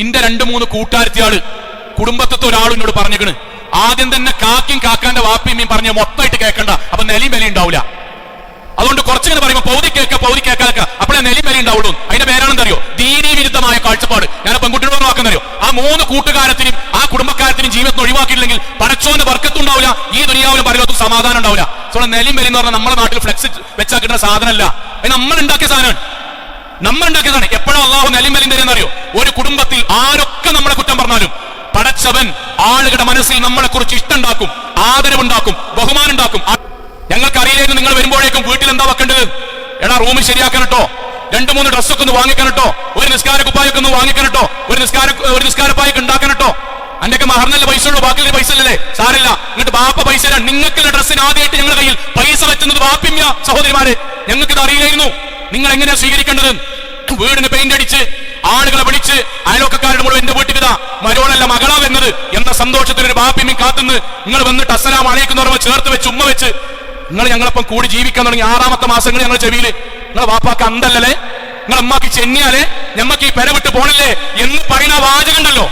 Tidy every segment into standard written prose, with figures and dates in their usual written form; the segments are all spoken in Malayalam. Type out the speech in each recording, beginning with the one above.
ഇന്റെ 2-3 കൂട്ടുകാരത്തിയാള് കുടുംബത്തെ ഒരാളിനോട് പറഞ്ഞിക്കണ്, ആദ്യം തന്നെ കാക്കിയും കാക്കാന്റെ വാപ്പിയും പറഞ്ഞ മൊത്തമായിട്ട് കേൾക്കണ്ട, അപ്പൊ നെലിയും വില ഉണ്ടാവില്ല. അതുകൊണ്ട് കുറച്ചിങ്ങനെ പറയുമ്പോൾ പൗതി കേൾക്കാനൊക്കെ അപ്പോഴേ നെലിയും വില ഉണ്ടാവുള്ളൂ. അതിന്റെ പേരാണെന്നറിയോ? ദീനീ വിരുദ്ധമായ കാഴ്ചപ്പാട്. ഞാൻ പെൺകുട്ടികളോട് വാക്കുന്നറിയോ? ആ 3 കൂട്ടുകാരത്തിനും ആ കുടുംബക്കാരത്തിനും ജീവിതത്തിൽ ഒഴിവാക്കിയില്ലെങ്കിൽ പടച്ചോന്റെ ബർക്കത്തുണ്ടാവില്ല, ഈ ദുനിയാവിലും പരലോകത്തും സമാധാനം ഉണ്ടാവില്ല. സോ നെലിയും വില എന്ന് പറഞ്ഞാൽ നമ്മുടെ നാട്ടിൽ ഫ്ലെക്സ് വെച്ചാൽ കിട്ടുന്ന സാധനമല്ല, അത് നമ്മൾ ഉണ്ടാക്കിയ സാധനമാണ്. നമ്മൾ ഉണ്ടാക്കിയതാണ്. എപ്പോഴും അള്ളാഹു നെലിയും വിലയും തരുന്നറിയോ? ഒരു കുടുംബത്തിൽ ആരൊക്കെ നമ്മളെ കുറ്റം പറഞ്ഞാലും പടച്ചവൻ ആളുകളുടെ മനസ്സിൽ നമ്മളെ കുറിച്ച് ഇഷ്ടമുണ്ടാക്കും, ആദരവുണ്ടാക്കും, ബഹുമാനം ഉണ്ടാക്കും. ഞങ്ങൾക്ക് അറിയില്ലായിരുന്നു നിങ്ങൾ വരുമ്പോഴേക്കും വീട്ടിൽ എന്താ വെക്കേണ്ടത്. എടാ റൂം ശരിയാക്കാനട്ടോ, 2-3 ഡ്രസ്സൊക്കെ ഒന്ന് വാങ്ങിക്കാനട്ടോ, ഒരു നിസ്കാര കുപ്പായൊക്കെ ഒന്ന് വാങ്ങിക്കാനട്ടോ, ഒരു നിസ്കാരപ്പായൊക്കെ ഉണ്ടാക്കാനട്ടോ. അന്റെയൊക്കെ മഹർന്നല്ലേ പൈസ ഉള്ളൂ, ബാക്കിയുള്ള പൈസ അല്ലേ? സാരില്ല, എന്നിട്ട് ബാപ്പ പൈസ തരാൻ. നിങ്ങൾക്കുള്ള ഡ്രസ്സിന് ആദ്യമായിട്ട് ഞങ്ങളുടെ കയ്യിൽ പൈസ വെച്ചുന്നത് ബാപ്പില്ല. സഹോദരിമാരെ, ഞങ്ങൾക്ക് ഇത് അറിയില്ലായിരുന്നു. നിങ്ങൾ എങ്ങനെയാ സ്വീകരിക്കേണ്ടത്? വീടിന് പെയിന്റ് അടിച്ച് ആളുകളെ വിളിച്ച് അയൽവക്കക്കാരുടെ മുഴുവൻ എന്റെ വീട്ടിൽ ഇതാ മരോളല്ല മകളാ വരുന്നത് എന്ന സന്തോഷത്തിന് ഒരു ബാപ്പിയും കാത്തുനിന്ന് നിങ്ങൾ വന്നിട്ട് അസ്സലാമു അലൈക്കും എന്ന് പറയുമ്പോൾ ചേർത്ത് വെച്ച് ഉമ്മ വെച്ച് നിങ്ങൾ ഞങ്ങളൊപ്പം കൂടി ജീവിക്കാൻ തുടങ്ങി 6ാമത്തെ മാസങ്ങൾ ഞങ്ങൾ ചെവിയില് നിങ്ങളെ വാപ്പാക്ക് അന്തല്ലേ, നിങ്ങളെ അമ്മാക്ക് ചെന്നിയാലേ ഞമ്മക്ക് ഈ പെര വിട്ട് പോണില്ലേ എന്ന് പറയുന്ന വാചകം ഉണ്ടല്ലോ,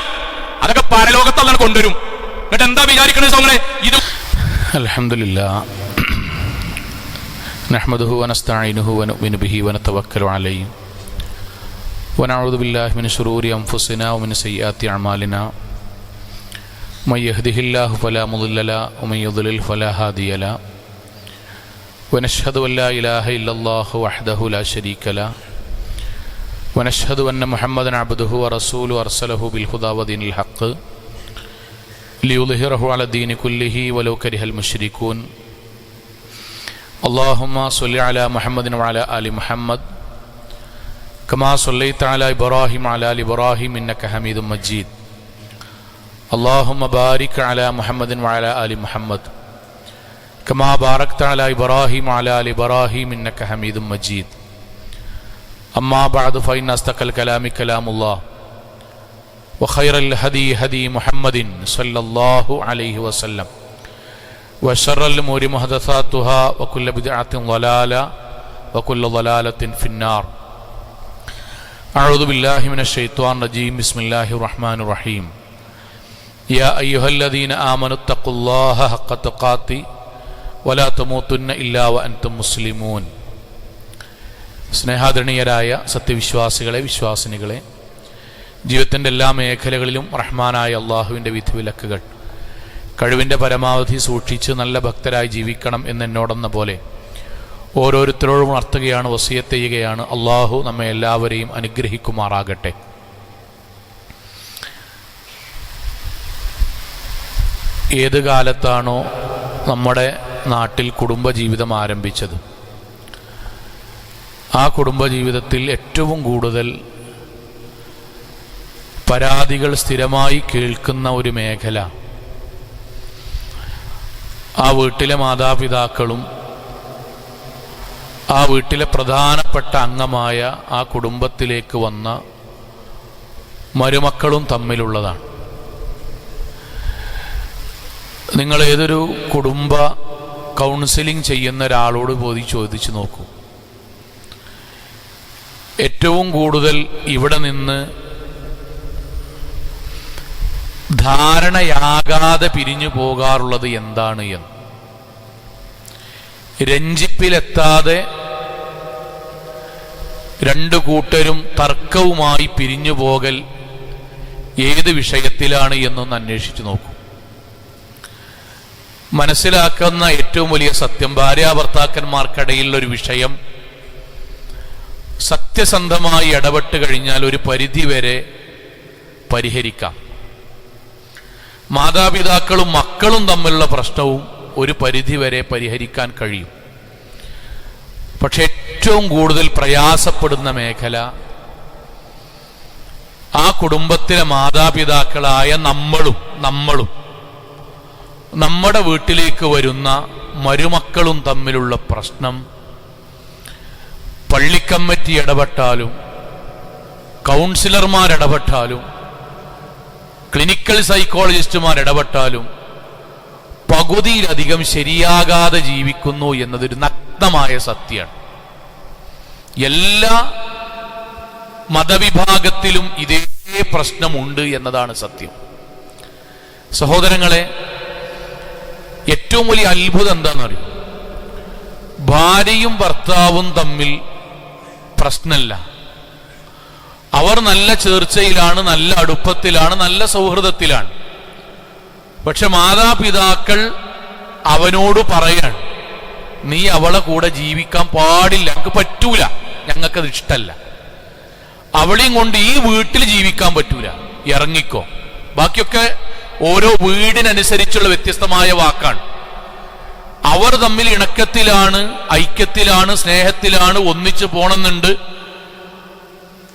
അതൊക്കെ പരലോകത്തല്ലാണ് കൊണ്ടുവരും. എന്നിട്ട് എന്താ വിചാരിക്കണത് സോങ്ങളെ? ഇത് അൽഹംദുലില്ലാഹ് നഹ്മദുഹു വനസ്തഈനുഹു വനുഅ്മിനു ബിഹി വനതവക്കലു അലൈഹി വനഊദു ബില്ലാഹി മിൻ ശുറൂരി അൻഫുസിനാ വമിൻ സയ്യിആതി അഅമാലിനാ മൻ യഹ്ദിഹില്ലാഹു ഫലാ മുളില്ല ലഹു വമൻ യുദ്ലിൽ ഫലാ ഹാദിയ ലഹു വനശ്ഹദു അൻ ലാ ഇലാഹ ഇല്ലല്ലാഹു വഹ്ദഹു ലാ ശരീക ലഹു വനശ്ഹദു അന്ന മുഹമ്മദൻ അബ്ദുഹു വറസൂലുഹു അർസലഹു ബിൽ ഹുദാ വദീനിൽ ഹഖ് ലിയുദ്ഹിറഹു അലാ ദീനി കുല്ലിഹി വലൗ കരിഹൽ മുശ്രികൂൻ. اللهم صل على محمد وعلى آل محمد كما صليت على إبراهيم وعلى آل إبراهيم إنك حميد مجيد. اللهم بارك على محمد وعلى آل محمد كما باركت على إبراهيم وعلى آل إبراهيم إنك حميد مجيد. أما بعد فإن أصدق الكلام كلام الله وخير الهدي هدي محمد صلى الله عليه وسلم وشر الأمور محدثاتها وكل بدعة ضلالة وكل ضلالة في النار. أعوذ بالله من الشيطان الرجيم. بسم الله الرحمن الرحيم. يا أيها الذين آمنوا اتقوا الله حق تقاته ولا تموتن إلا وأنتم مسلمون. സ്നേഹാദരണീയരായ സത്യവിശ്വാസികളെ, വിശ്വാസിനികളെ, ജീവിതത്തിൻ്റെ എല്ലാ മേഖലകളിലും റഹ്മാനായ അള്ളാഹുവിൻ്റെ വിധിവിലക്കുകൾ കഴിവിൻ്റെ പരമാവധി സൂക്ഷിച്ച് നല്ല ഭക്തരായി ജീവിക്കണം എന്നെന്നോടെന്ന പോലെ ഓരോരുത്തരോടും ഉണർത്തുകയാണ്, വസിയത്ത് ചെയ്യുകയാണ്. അള്ളാഹു നമ്മെ എല്ലാവരെയും അനുഗ്രഹിക്കുമാറാകട്ടെ. ഏത് കാലത്താണോ നമ്മുടെ നാട്ടിൽ കുടുംബജീവിതം ആരംഭിച്ചത്, ആ കുടുംബജീവിതത്തിൽ ഏറ്റവും കൂടുതൽ പരാതികൾ സ്ഥിരമായി കേൾക്കുന്ന ഒരു മേഖല ആ വീട്ടിലെ മാതാപിതാക്കളും ആ വീട്ടിലെ പ്രധാനപ്പെട്ട അംഗമായ ആ കുടുംബത്തിലേക്ക് വന്ന മരുമക്കളും തമ്മിലുള്ളതാണ്. നിങ്ങൾ ഏതൊരു കുടുംബ കൗൺസിലിംഗ് ചെയ്യുന്ന ഒരാളോട് പോയി ചോദിച്ചു നോക്കൂ, ഏറ്റവും കൂടുതൽ ഇവിടെ നിന്ന് ധാരണയാകാതെ പിരിഞ്ഞു പോകാറുള്ളത് എന്താണ് എന്ന്. രഞ്ജിപ്പിലെത്താതെ രണ്ടു കൂട്ടരും തർക്കവുമായി പിരിഞ്ഞു പോകൽ ഏത് വിഷയത്തിലാണ് എന്നൊന്ന് അന്വേഷിച്ചു നോക്കൂ. മനസ്സിലാക്കുന്ന ഏറ്റവും വലിയ സത്യം, ഭാര്യാഭർത്താക്കന്മാർക്കിടയിലുള്ള ഒരു വിഷയം സത്യസന്ധമായി ഇടപെട്ട് കഴിഞ്ഞാൽ ഒരു പരിധിവരെ പരിഹരിക്കാം. മാതാപിതാക്കളും മക്കളും തമ്മിലുള്ള പ്രശ്നവും ഒരു പരിധിവരെ പരിഹരിക്കാൻ കഴിയും. പക്ഷെ ഏറ്റവും കൂടുതൽ പ്രയാസപ്പെടുന്ന മേഖല ആ കുടുംബത്തിലെ മാതാപിതാക്കളായ നമ്മളും നമ്മുടെ വീട്ടിലേക്ക് വരുന്ന മരുമക്കളും തമ്മിലുള്ള പ്രശ്നം പള്ളിക്കമ്മിറ്റി ഇടപെട്ടാലും കൗൺസിലർമാരിടപെട്ടാലും ക്ലിനിക്കൽ സൈക്കോളജിസ്റ്റുമാർ ഇടപെട്ടാലും പകുതിയിലധികം ശരിയാകാതെ ജീവിക്കുന്നു എന്നതൊരു നഗ്നമായ സത്യമാണ്. എല്ലാ മതവിഭാഗത്തിലും ഇതേ പ്രശ്നമുണ്ട് എന്നതാണ് സത്യം. സഹോദരങ്ങളെ, ഏറ്റവും വലിയ അത്ഭുതം എന്താണെന്നറിയോ? ഭാര്യയും ഭർത്താവും തമ്മിൽ പ്രശ്നമില്ല, അവർ നല്ല ചേർച്ചയിലാണ്, നല്ല അടുപ്പത്തിലാണ്, നല്ല സൗഹൃദത്തിലാണ്. പക്ഷെ മാതാപിതാക്കൾ അവനോട് പറയാണ്, നീ അവളെ കൂടെ ജീവിക്കാൻ പാടില്ല, ഞങ്ങൾക്ക് പറ്റൂല, ഞങ്ങൾക്കത് ഇഷ്ടല്ല, അവളെയും കൊണ്ട് ഈ വീട്ടിൽ ജീവിക്കാൻ പറ്റൂല, ഇറങ്ങിക്കോ. ബാക്കിയൊക്കെ ഓരോ വീടിനനുസരിച്ചുള്ള വ്യത്യസ്തമായ വാക്കാണ്. അവർ തമ്മിൽ ഇണക്കത്തിലാണ്, ഐക്യത്തിലാണ്, സ്നേഹത്തിലാണ്, ഒന്നിച്ചു പോണമെന്നുണ്ട്,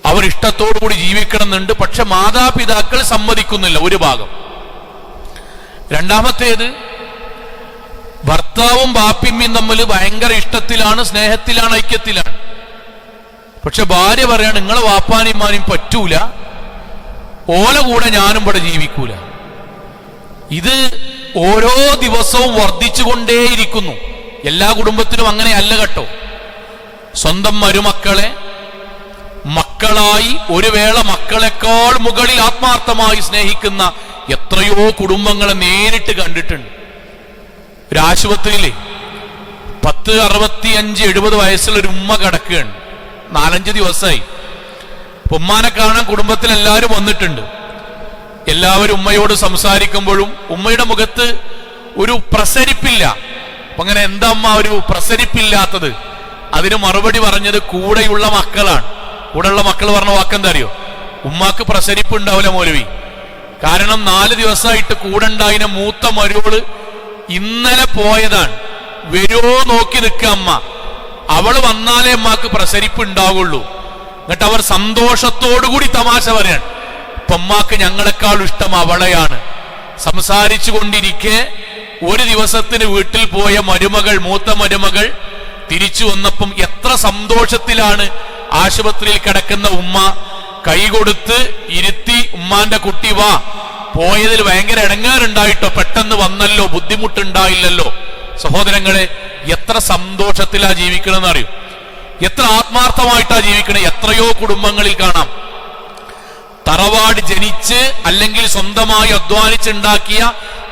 അവർ ഇഷ്ടത്തോടു കൂടി ജീവിക്കണമെന്നുണ്ട്. പക്ഷെ മാതാപിതാക്കൾ സമ്മതിക്കുന്നില്ല, ഒരു ഭാഗം. രണ്ടാമത്തേത്, ഭർത്താവും ബാപ്പിമ്മയും തമ്മിൽ ഭയങ്കര ഇഷ്ടത്തിലാണ്, സ്നേഹത്തിലാണ്, ഐക്യത്തിലാണ്. പക്ഷെ ഭാര്യ പറയാണ്, നിങ്ങളെ വാപ്പാനിമാനും പറ്റൂല, ഓല കൂടെ ഞാനും ഇവിടെ ജീവിക്കൂല. ഇത് ഓരോ ദിവസവും വർദ്ധിച്ചുകൊണ്ടേയിരിക്കുന്നു. എല്ലാ കുടുംബത്തിലും അങ്ങനെ അല്ല കേട്ടോ. സ്വന്തം മരുമക്കളെ മക്കളായി, ഒരു വേള മക്കളെക്കാൾ മുകളിൽ ആത്മാർത്ഥമായി സ്നേഹിക്കുന്ന എത്രയോ കുടുംബങ്ങളെ നേരിട്ട് കണ്ടിട്ടുണ്ട്. ഒരു ആശുപത്രിയിലെ 10, 65, 70 വയസ്സുള്ള ഒരു ഉമ്മ കിടക്കുകയാണ്. 4-5 ദിവസമായി. ഉമ്മാനെ കാണാൻ കുടുംബത്തിൽ എല്ലാവരും വന്നിട്ടുണ്ട്. എല്ലാവരും ഉമ്മയോട് സംസാരിക്കുമ്പോഴും ഉമ്മയുടെ മുഖത്ത് ഒരു പ്രസരിപ്പില്ല. അപ്പൊ അങ്ങനെ എന്താ അമ്മ ഒരു പ്രസരിപ്പില്ലാത്തത്? അതിന് മറുപടി പറഞ്ഞത് കൂടെയുള്ള മക്കളാണ്. കൂടെയുള്ള മക്കൾ പറഞ്ഞ വാക്കെന്താ അറിയോ? ഉമ്മാക്ക് പ്രസരിപ്പ് ഉണ്ടാവില്ല മൗലവി. കാരണം 4 ദിവസമായിട്ട് കൂടെ ഉണ്ടായിന മൂത്ത മരുവള് ഇന്നലെ പോയതാണ്. വരുമോ നോക്കി നിൽക്കുക അമ്മ. അവള് വന്നാലേ അമ്മക്ക് പ്രസരിപ്പ് ഉണ്ടാവുള്ളൂ. എന്നിട്ട് അവർ സന്തോഷത്തോടുകൂടി തമാശ പറയാണ്, ഇപ്പൊ അമ്മക്ക് ഞങ്ങളെക്കാൾ ഇഷ്ടം അവളെയാണ്. സംസാരിച്ചു കൊണ്ടിരിക്കെ ഒരു ദിവസത്തിന് വീട്ടിൽ പോയ മരുമകൾ, മൂത്ത മരുമകൾ തിരിച്ചു വന്നപ്പം എത്ര സന്തോഷത്തിലാണ് ആശുപത്രിയിൽ കിടക്കുന്ന ഉമ്മ കൈകൊടുത്ത് ഇരുത്തി, ഉമ്മാന്റെ കുട്ടി വാ, പോയതിൽ ഭയങ്കര ഇടങ്ങേറുണ്ടായിട്ടോ, പെട്ടെന്ന് വന്നല്ലോ, ബുദ്ധിമുട്ടുണ്ടായില്ലല്ലോ. സഹോദരങ്ങളെ, എത്ര സന്തോഷത്തിലാ ജീവിക്കണമെന്ന് അറിയും, എത്ര ആത്മാർത്ഥമായിട്ടാ ജീവിക്കണേ. എത്രയോ കുടുംബങ്ങളിൽ കാണാം, തറവാട് ജനിച്ച് അല്ലെങ്കിൽ സ്വന്തമായി അധ്വാനിച്ചുണ്ടാക്കിയ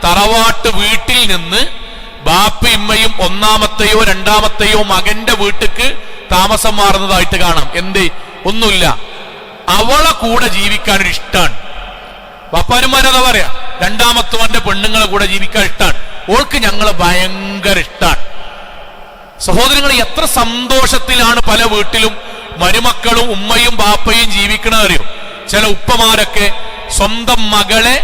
തറവാട്ട് വീട്ടിൽ നിന്ന് ബാപ്പയും ഒന്നാമത്തെയോ രണ്ടാമത്തെയോ മകന്റെ വീട്ടിക്ക് താമസം മാറുന്നതായിട്ട് കാണാം. എന്തേ? ഒന്നുമില്ല, അവളെ കൂടെ ജീവിക്കാൻ ഒരു ഇഷ്ടമാണ്. ബാപ്പാനുമാരതാ പറയാ, രണ്ടാമത്തവന്റെ പെണ്ണുങ്ങളെ കൂടെ ജീവിക്കാൻ ഇഷ്ടമാണ്, ഓൾക്ക് ഞങ്ങളെ ഭയങ്കര ഇഷ്ടമാണ്. സഹോദരങ്ങളെ, എത്ര സന്തോഷത്തിലാണ് പല വീട്ടിലും മരുമക്കളും ഉമ്മയും ബാപ്പയും ജീവിക്കണതറിയോ? ചില ഉപ്പമാരൊക്കെ സ്വന്തം മകളെ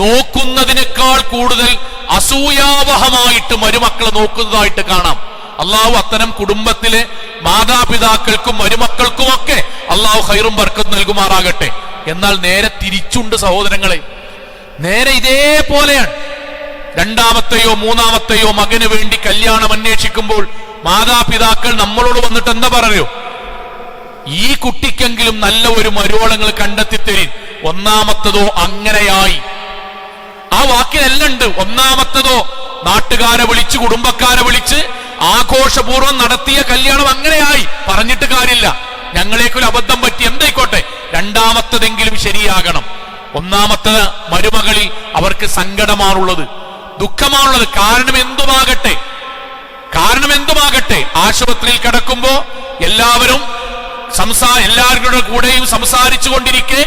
നോക്കുന്നതിനേക്കാൾ കൂടുതൽ അസൂയാവഹമായിട്ട് മരുമക്കളെ നോക്കുന്നതായിട്ട് കാണാം. അള്ളാഹു അത്തരം കുടുംബത്തിലെ മാതാപിതാക്കൾക്കും മരുമക്കൾക്കുമൊക്കെ അള്ളാഹു ഖൈറും ബർക്കത്തും നൽകുമാറാകട്ടെ. എന്നാൽ നേരെ തിരിച്ചുണ്ട് സഹോദരങ്ങളെ, നേരെ ഇതേപോലെയാണ്. രണ്ടാമത്തെയോ മൂന്നാമത്തെയോ മകന് വേണ്ടി കല്യാണം അന്വേഷിക്കുമ്പോൾ മാതാപിതാക്കൾ നമ്മളോട് വന്നിട്ട് എന്താ പറയോ? ഈ കുട്ടിക്കെങ്കിലും നല്ല ഒരു മരുവളങ്ങൾ കണ്ടെത്തിത്തരീൻ. ഒന്നാമത്തതോ അങ്ങനെയായി. ആ വാക്കിനെല്ലാം ഉണ്ട്. ഒന്നാമത്തതോ നാട്ടുകാരെ വിളിച്ച്, കുടുംബക്കാരെ വിളിച്ച് ആഘോഷപൂർവ്വം നടത്തിയ കല്യാണം അങ്ങനെയായി. പറഞ്ഞിട്ട് കാര്യമില്ല, ഞങ്ങളേക്കൊരു അബദ്ധം പറ്റി, എന്തായിക്കോട്ടെ, രണ്ടാമത്തതെങ്കിലും ശരിയാകണം. ഒന്നാമത്തെ മരുമകളിൽ അവർക്ക് സങ്കടമാണുള്ളത്, ദുഃഖമാണുള്ളത്. കാരണം എന്തുമാകട്ടെ, ആശുപത്രിയിൽ കിടക്കുമ്പോ എല്ലാവരും എല്ലാവരുടെ കൂടെയും സംസാരിച്ചു കൊണ്ടിരിക്കെ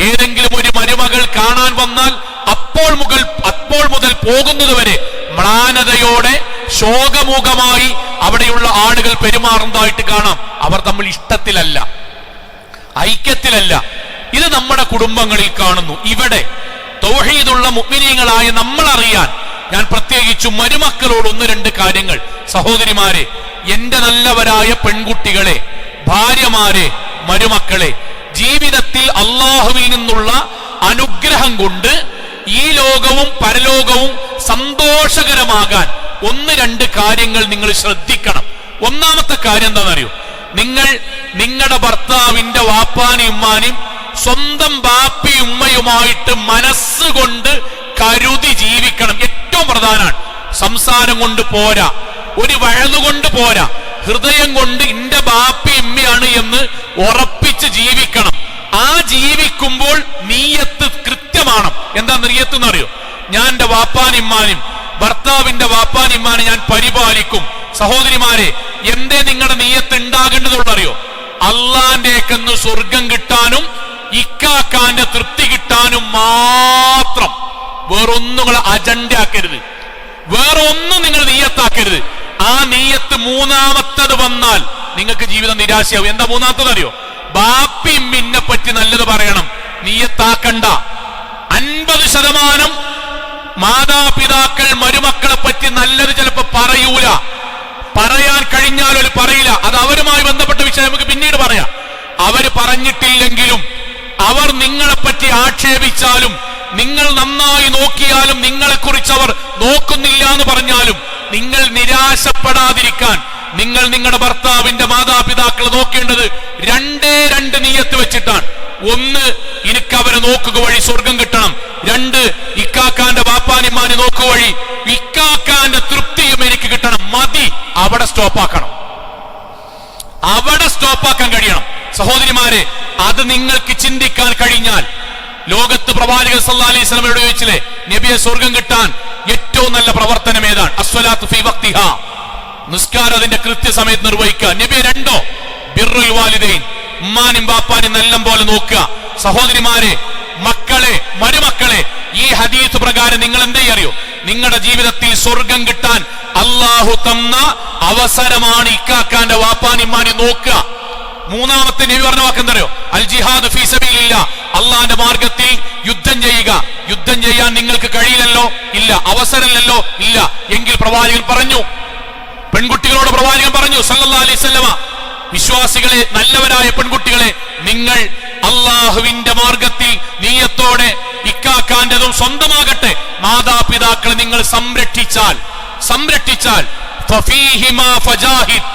ഏതെങ്കിലും ഒരു മരുമകൾ കാണാൻ വന്നാൽ അപ്പോൾ മുതൽ പോകുന്നതുവരെ മ്ലാനതയോടെ ശോകമുഖമായി അവിടെയുള്ള ആളുകൾ പെരുമാറുന്നതായിട്ട് കാണാം. അവർ തമ്മിൽ ഇഷ്ടത്തിലല്ല, ഐക്യത്തിലല്ല. ഇത് നമ്മുടെ കുടുംബങ്ങളിൽ കാണുന്നു. ഇവിടെ തൗഹീദുള്ള മുഅ്മിനീങ്ങളായ നമ്മൾ അറിയാൻ ഞാൻ പ്രത്യേകിച്ചു മരുമക്കളോട് 1-2 കാര്യങ്ങൾ. സഹോദരിമാരെ, എന്റെ നല്ലവരായ പെൺകുട്ടികളെ, ഭാര്യമാരെ, മരുമക്കളെ, ജീവിതത്തിൽ അള്ളാഹുവിൽ നിന്നുള്ള അനുഗ്രഹം കൊണ്ട് ഈ ലോകവും പരലോകവും സന്തോഷകരമാകാൻ 1-2 കാര്യങ്ങൾ നിങ്ങൾ ശ്രദ്ധിക്കണം. ഒന്നാമത്തെ കാര്യം എന്താണെന്നറിയോ? നിങ്ങൾ നിങ്ങളുടെ ഭർത്താവിന്റെ വാപ്പാനും ഉമ്മാനും സ്വന്തം ബാപ്പി ഉമ്മയുമായിട്ട് മനസ്സുകൊണ്ട് കരുതി ജീവിക്കണം. ഏറ്റവും പ്രധാനമാണ്. സംസാരം കൊണ്ട് പോരാ, ഒരു വഴന്നുകൊണ്ട് പോരാ, ഹൃദയം കൊണ്ട് ഇന്റെ ബാപ്പി ഉമ്മയാണ് എന്ന് ഉറപ്പിച്ച് ജീവിക്കണം. ആ ജീവിക്കുമ്പോൾ നീയത്ത് കൃത്യമാണ്. എന്താ നീയത്ത് എന്നറിയോ? ഞാൻ എന്റെ വാപ്പാനിമ്മാനും ഭർത്താവിന്റെ വാപ്പാനിമ്മാനെ ഞാൻ പരിപാലിക്കും. സഹോദരിമാരെ, എന്തേ നിങ്ങളുടെ നീയത്ത് ഉണ്ടാകേണ്ടതുള്ളറിയോ? അള്ളാന്റെക്കെന്ന് സ്വർഗം കിട്ടാനും ഇക്കാക്കാന്റെ തൃപ്തി കിട്ടാനും മാത്രം. വേറൊന്നും നിങ്ങൾ അജണ്ട ആക്കരുത്, വേറെ ഒന്നും നിങ്ങൾ നീയത്താക്കരുത്. ആ നീയത്ത് മൂന്നാമത്തത് വന്നാൽ നിങ്ങൾക്ക് ജീവിതം നിരാശയാവും. എന്താ മൂന്നാമത്തത് അറിയോ? ബാപ്പി മിന്നെ പറ്റി നല്ലത് പറയണം, നീയത്താക്കണ്ട. 50% മാതാപിതാക്കൾ മരുമക്കളെ പറ്റി നല്ലത് ചിലപ്പോ പറയൂല, പറയാൻ കഴിഞ്ഞാൽ ഒരു പറയില്ല. അത് അവരുമായി ബന്ധപ്പെട്ട വിഷയം നമുക്ക് പിന്നീട് പറയാം. അവര് പറഞ്ഞിട്ടില്ലെങ്കിലും അവർ നിങ്ങളെപ്പറ്റി ആക്ഷേപിച്ചാലും നിങ്ങൾ നന്നായി നോക്കിയാലും നിങ്ങളെക്കുറിച്ച് അവർ നോക്കുന്നില്ല എന്ന് പറഞ്ഞാലും നിങ്ങൾ നിരാശപ്പെടാതിരിക്കാൻ നിങ്ങൾ നിങ്ങളുടെ ഭർത്താവിന്റെ മാതാപിതാക്കൾ നോക്കേണ്ടത് രണ്ട് നീയത്ത് വെച്ചിട്ടാണ്. ഒന്ന്, എനിക്ക് അവരെ നോക്കുക വഴി സ്വർഗം കിട്ടണം. 2, ഇക്കാക്കാന്റെ ബാപ്പാനിമാനെ നോക്കുക വഴി ഇക്കാക്കാന്റെ തൃപ്തിയും എനിക്ക് കിട്ടണം. മതി, അവിടെ സ്റ്റോപ്പാക്കണം, അവിടെ സ്റ്റോപ്പാക്കാൻ കഴിയണം. സഹോദരിമാരെ, അത് നിങ്ങൾക്ക് ചിന്തിക്കാൻ കഴിഞ്ഞാൽ ലോകത്ത് പ്രവാചകൻ സല്ലല്ലാഹു അലൈഹി വസല്ലമയോട് ചോദിച്ചില്ലേ, നബിയെ സ്വർഗം കിട്ടാൻ ഏറ്റവും നല്ല പ്രവർത്തനം ഏതാണ്? അസ്വലാത്തു ഫീ വഖ്തിഹാ, നിസ്കാരം അതിന്റെ കൃത്യസമയത്ത് നിർവഹിക്കുക. നബിയെ 2, ബിർറുൽ വാലിദൈൻ, ഉമ്മാനും ബാപ്പാനും നല്ല പോലെ നോക്കുക. സഹോദരിമാരെ, മക്കളെ, മരുമക്കളെ, ഈ ഹദീസ് പ്രകാരം നിങ്ങൾ എന്തേ അറിയോ? നിങ്ങളുടെ ജീവിതത്തിൽ സ്വർഗം കിട്ടാൻ അള്ളാഹു തന്ന അവസരമാണ് ഇക്കാക്കാന്റെ വാപ്പാനിമ്മാനെ നോക്കുക. മൂന്നാമത്തെ നബി പറഞ്ഞ വാക്കെന്തറിയോ? അൽ ജിഹാദ് ഫീ സബീലില്ലാഹ്, അള്ളാന്റെ മാർഗത്തിൽ യുദ്ധം ചെയ്യുക. യുദ്ധം ചെയ്യാൻ നിങ്ങൾക്ക് കഴിയില്ലല്ലോ, ഇല്ല. അവസരമില്ലല്ലോ, ഇല്ല. എങ്കിൽ പ്രവാചകൻ പറഞ്ഞു, പെൺകുട്ടികളോട് പ്രവാചകൻ പറഞ്ഞു സല്ലല്ലാഹു അലൈഹി വസല്ലമ, വിശ്വാസികളെ, നല്ലവരായ പെൺകുട്ടികളെ, നിങ്ങൾ അള്ളാഹുവിന്റെ മാർഗത്തിൽ നീയത്തോടെ ഇക്കാക്കാന്റെതും സ്വന്തമാകട്ടെ മാതാപിതാക്കളെ നിങ്ങൾ സംരക്ഷിച്ചാൽ ഫഫീഹിമാ ഫജാഹിദ്,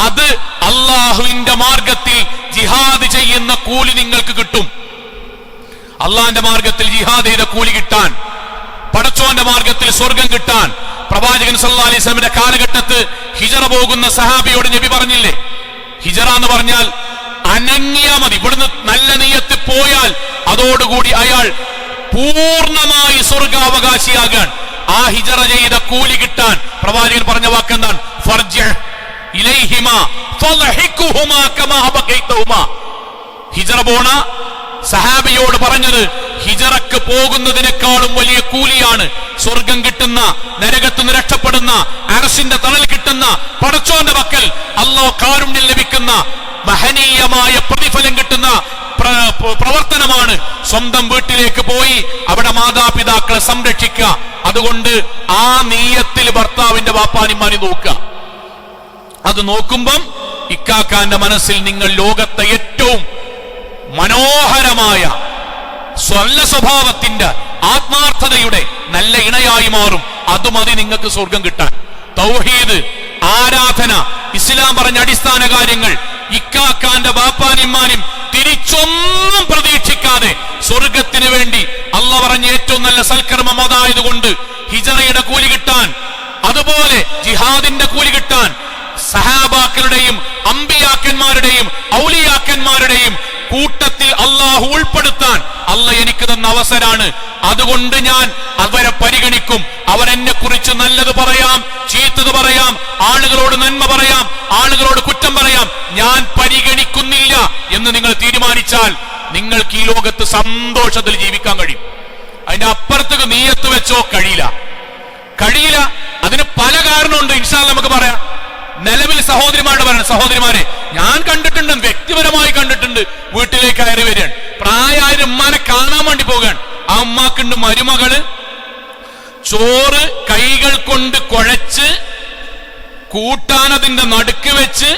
അത് അള്ളാഹുവിന്റെ മാർഗത്തിൽ ജിഹാദ് ചെയ്യുന്ന കൂലി നിങ്ങൾക്ക് കിട്ടും. അള്ളാന്റെ മാർഗത്തിൽ ജിഹാദ് ചെയ്ത കൂലി കിട്ടാൻ, പടച്ചോന്റെ മാർഗത്തിൽ സ്വർഗം കിട്ടാൻ പ്രവാചകൻ സല്ലല്ലാഹു അലൈഹി വസല്ലമയുടെ കാലഘട്ടത്ത് ഹിജറ പോകുന്ന സഹാബിയോട് നബി പറഞ്ഞില്ലേ, ഹിജറ എന്ന് പറഞ്ഞാൽ അനങ്ങിയാ മതി. ഇവിടുന്ന് നല്ല നീയത്ത് പോയാൽ അതോടുകൂടി അയാൾ പൂർണ്ണമായി സ്വർഗാവകാശിയാകാൻ. ആ ഹിജറ ചെയ്ത കൂലി കിട്ടാൻ പ്രവാചകൻ പറഞ്ഞ വാക്കെന്താണ്? ഫർജിഅ് ഇലൈഹിമാ ഫളഹിഖുഹുമാ കമാ അബഖൈതഹുമാ. ഹിജറ പോണ സഹാബിയോട് പറഞ്ഞത്, ഹിജറക്ക് പോകുന്നതിനേക്കാളും വലിയ കൂലിയാണ് സ്വർഗം കിട്ടുന്ന, നരകത്തുനിന്ന് രക്ഷപ്പെടുന്ന, അർശിന്റെ തണൽ കിട്ടുന്ന, പടച്ചോന്റെ പക്കൽ അല്ലാഹു കാരുണ്യം ലഭിക്കുന്ന മഹനീയമായ പ്രതിഫലം കിട്ടുന്ന പ്രവർത്തനമാണ് സ്വന്തം വീട്ടിലേക്ക് പോയി അവിടെ മാതാപിതാക്കളെ സംരക്ഷിക്കുക. അതുകൊണ്ട് ആ നീയത്തിൽ ഭർത്താവിന്റെ വാപ്പാനിമാനി നോക്കുക. അത് നോക്കുമ്പം ഇക്കാക്കാന്റെ മനസ്സിൽ നിങ്ങൾ ലോകത്തെ ഏറ്റവും മനോഹരമായ സ്വല്ല സ്വഭാവത്തിന്റെ ആത്മാർത്ഥതയുടെ നല്ല ഇണയായി മാറും. അതുമതി നിങ്ങൾക്ക് സ്വർഗം കിട്ടാൻ. തൗഹീദ്, ആരാധന, ഇസ്ലാം പറഞ്ഞ അടിസ്ഥാന കാര്യങ്ങൾ, ഇക്കാക്കാന്റെ ബാപ്പാനിമ്മാനും തിരിച്ചൊന്നും പ്രതീക്ഷിക്കാതെ സ്വർഗത്തിന് വേണ്ടി അള്ളാഹു പറഞ്ഞ ഏറ്റവും നല്ല സൽക്കർമ്മം അതായതുകൊണ്ട് ഹിജറയുടെ കൂലി കിട്ടാൻ, അതുപോലെ ജിഹാദിന്റെ കൂലി കിട്ടാൻ, സഹാബാക്കളുടെയും അമ്പിയാക്കന്മാരുടെയും ഔലിയാക്കന്മാരുടെയും കൂട്ടത്തിൽ അള്ളാഹു ഉൾപ്പെടുത്താൻ അള്ളാഹ് എനിക്ക് തന്ന അവസരാണ്. അതുകൊണ്ട് ഞാൻ അവരെ പരിഗണിക്കും. അവരെന്നെ കുറിച്ച് നല്ലത് പറയാം, ചീത്തത് പറയാം, ആളുകളോട് നന്മ പറയാം, ആളുകളോട് കുറ്റം പറയാം, ഞാൻ പരിഗണിക്കുന്നില്ല എന്ന് നിങ്ങൾ തീരുമാനിച്ചാൽ നിങ്ങൾക്ക് ഈ ലോകത്ത് സന്തോഷത്തിൽ ജീവിക്കാൻ കഴിയും. അതിന്റെ അപ്പുറത്തേക്ക് നീയത്ത് വെച്ചോ കഴിയില്ല. അതിന് പല കാരണമുണ്ട്. ഇൻഷാ അല്ലാഹ് നമുക്ക് പറയാം. നിലവിൽ സഹോദരിമാരോട് പറയണം, സഹോദരിമാരെ, ഞാൻ കണ്ടിട്ടുണ്ട്, വ്യക്തിപരമായി കണ്ടിട്ടുണ്ട്. വീട്ടിലേക്ക് കയറി വരികയാണ്, പ്രായമായ ഉമ്മാനെ കാണാൻ വേണ്ടി പോവുകയാണ്. ആ ഉമ്മാക്കുണ്ട് മരുമകള് ചോറ് കൈകൾ കൊണ്ട് കുഴച്ച് കൂട്ടാനതിന്റെ നടുക്ക് വെച്ച്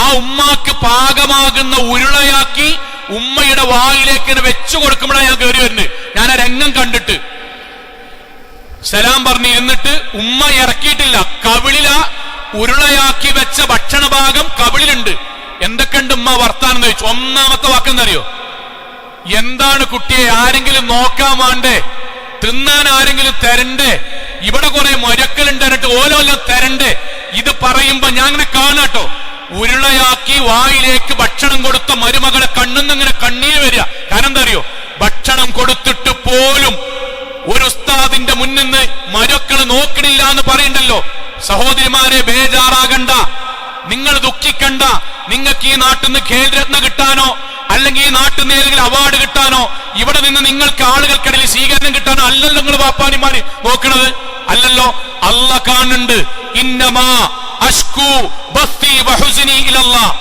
ആ ഉമ്മാക്ക് പാകമാകുന്ന ഉരുളയാക്കി ഉമ്മയുടെ വായിലേക്ക് വെച്ചു കൊടുക്കുമ്പോഴാണ് ഞാൻ കയറി വരുന്നത്. ഞാൻ ആ രംഗം കണ്ടിട്ട് സലാം പറഞ്ഞിരുന്നിട്ട് ഉമ്മ ഇറക്കിയിട്ടില്ല, കവിളില ഉരുളയാക്കി വെച്ച ഭക്ഷണ ഭാഗം കവിളിലുണ്ട്. എന്തൊക്കെയുണ്ട് ഉമ്മ വർത്താനം ചോദിച്ചു. ഒന്നാമത്തെ വാക്കെന്തറിയോ? എന്താണ് കുട്ടിയെ, ആരെങ്കിലും നോക്കാൻ വേണ്ടേ? തിന്നാൻ ആരെങ്കിലും തരണ്ടേ? ഇവിടെ കുറെ മരക്കളുണ്ട് എന്നിട്ട് ഓരോല്ലാം തരണ്ടേ? ഇത് പറയുമ്പോ ഞാൻ അങ്ങനെ കാണാട്ടോ, ഉരുളയാക്കി വായിലേക്ക് ഭക്ഷണം കൊടുത്ത മരുമകളെ കണ്ണുന്നിങ്ങനെ കണ്ണീര് വരിക. കാരണം എന്താ അറിയോ? ഭക്ഷണം കൊടുത്തിട്ട് പോലും ഒരു ഉസ്താദിന്റെ മുന്നിൽ നിന്ന് മരുക്കള് നോക്കണില്ല എന്ന് പറയണ്ടല്ലോ. സഹോദരിമാരെ, ബേജാറാകണ്ട, നിങ്ങൾ ദുഃഖിക്കണ്ട. നിങ്ങൾക്ക് ഈ നാട്ടിൽ നിന്ന് ഖേദരത്ന കിട്ടാനോ അല്ലെങ്കിൽ ഈ നാട്ടിൽ നിന്ന് ഏതെങ്കിലും അവാർഡ് കിട്ടാനോ ഇവിടെ നിന്ന് നിങ്ങൾക്ക് ആളുകൾക്കിടയിൽ സ്വീകരണം കിട്ടാനോ അല്ലല്ലോ നിങ്ങൾ വാപ്പാനിമാര് നോക്കണത്. അല്ലല്ലോ, അല്ലാഹ് കാണുന്നുണ്ട്. ഇന്നമാ അഷ്കു ബസ്തി വഹുസ്നി ഇലല്ലാഹ്.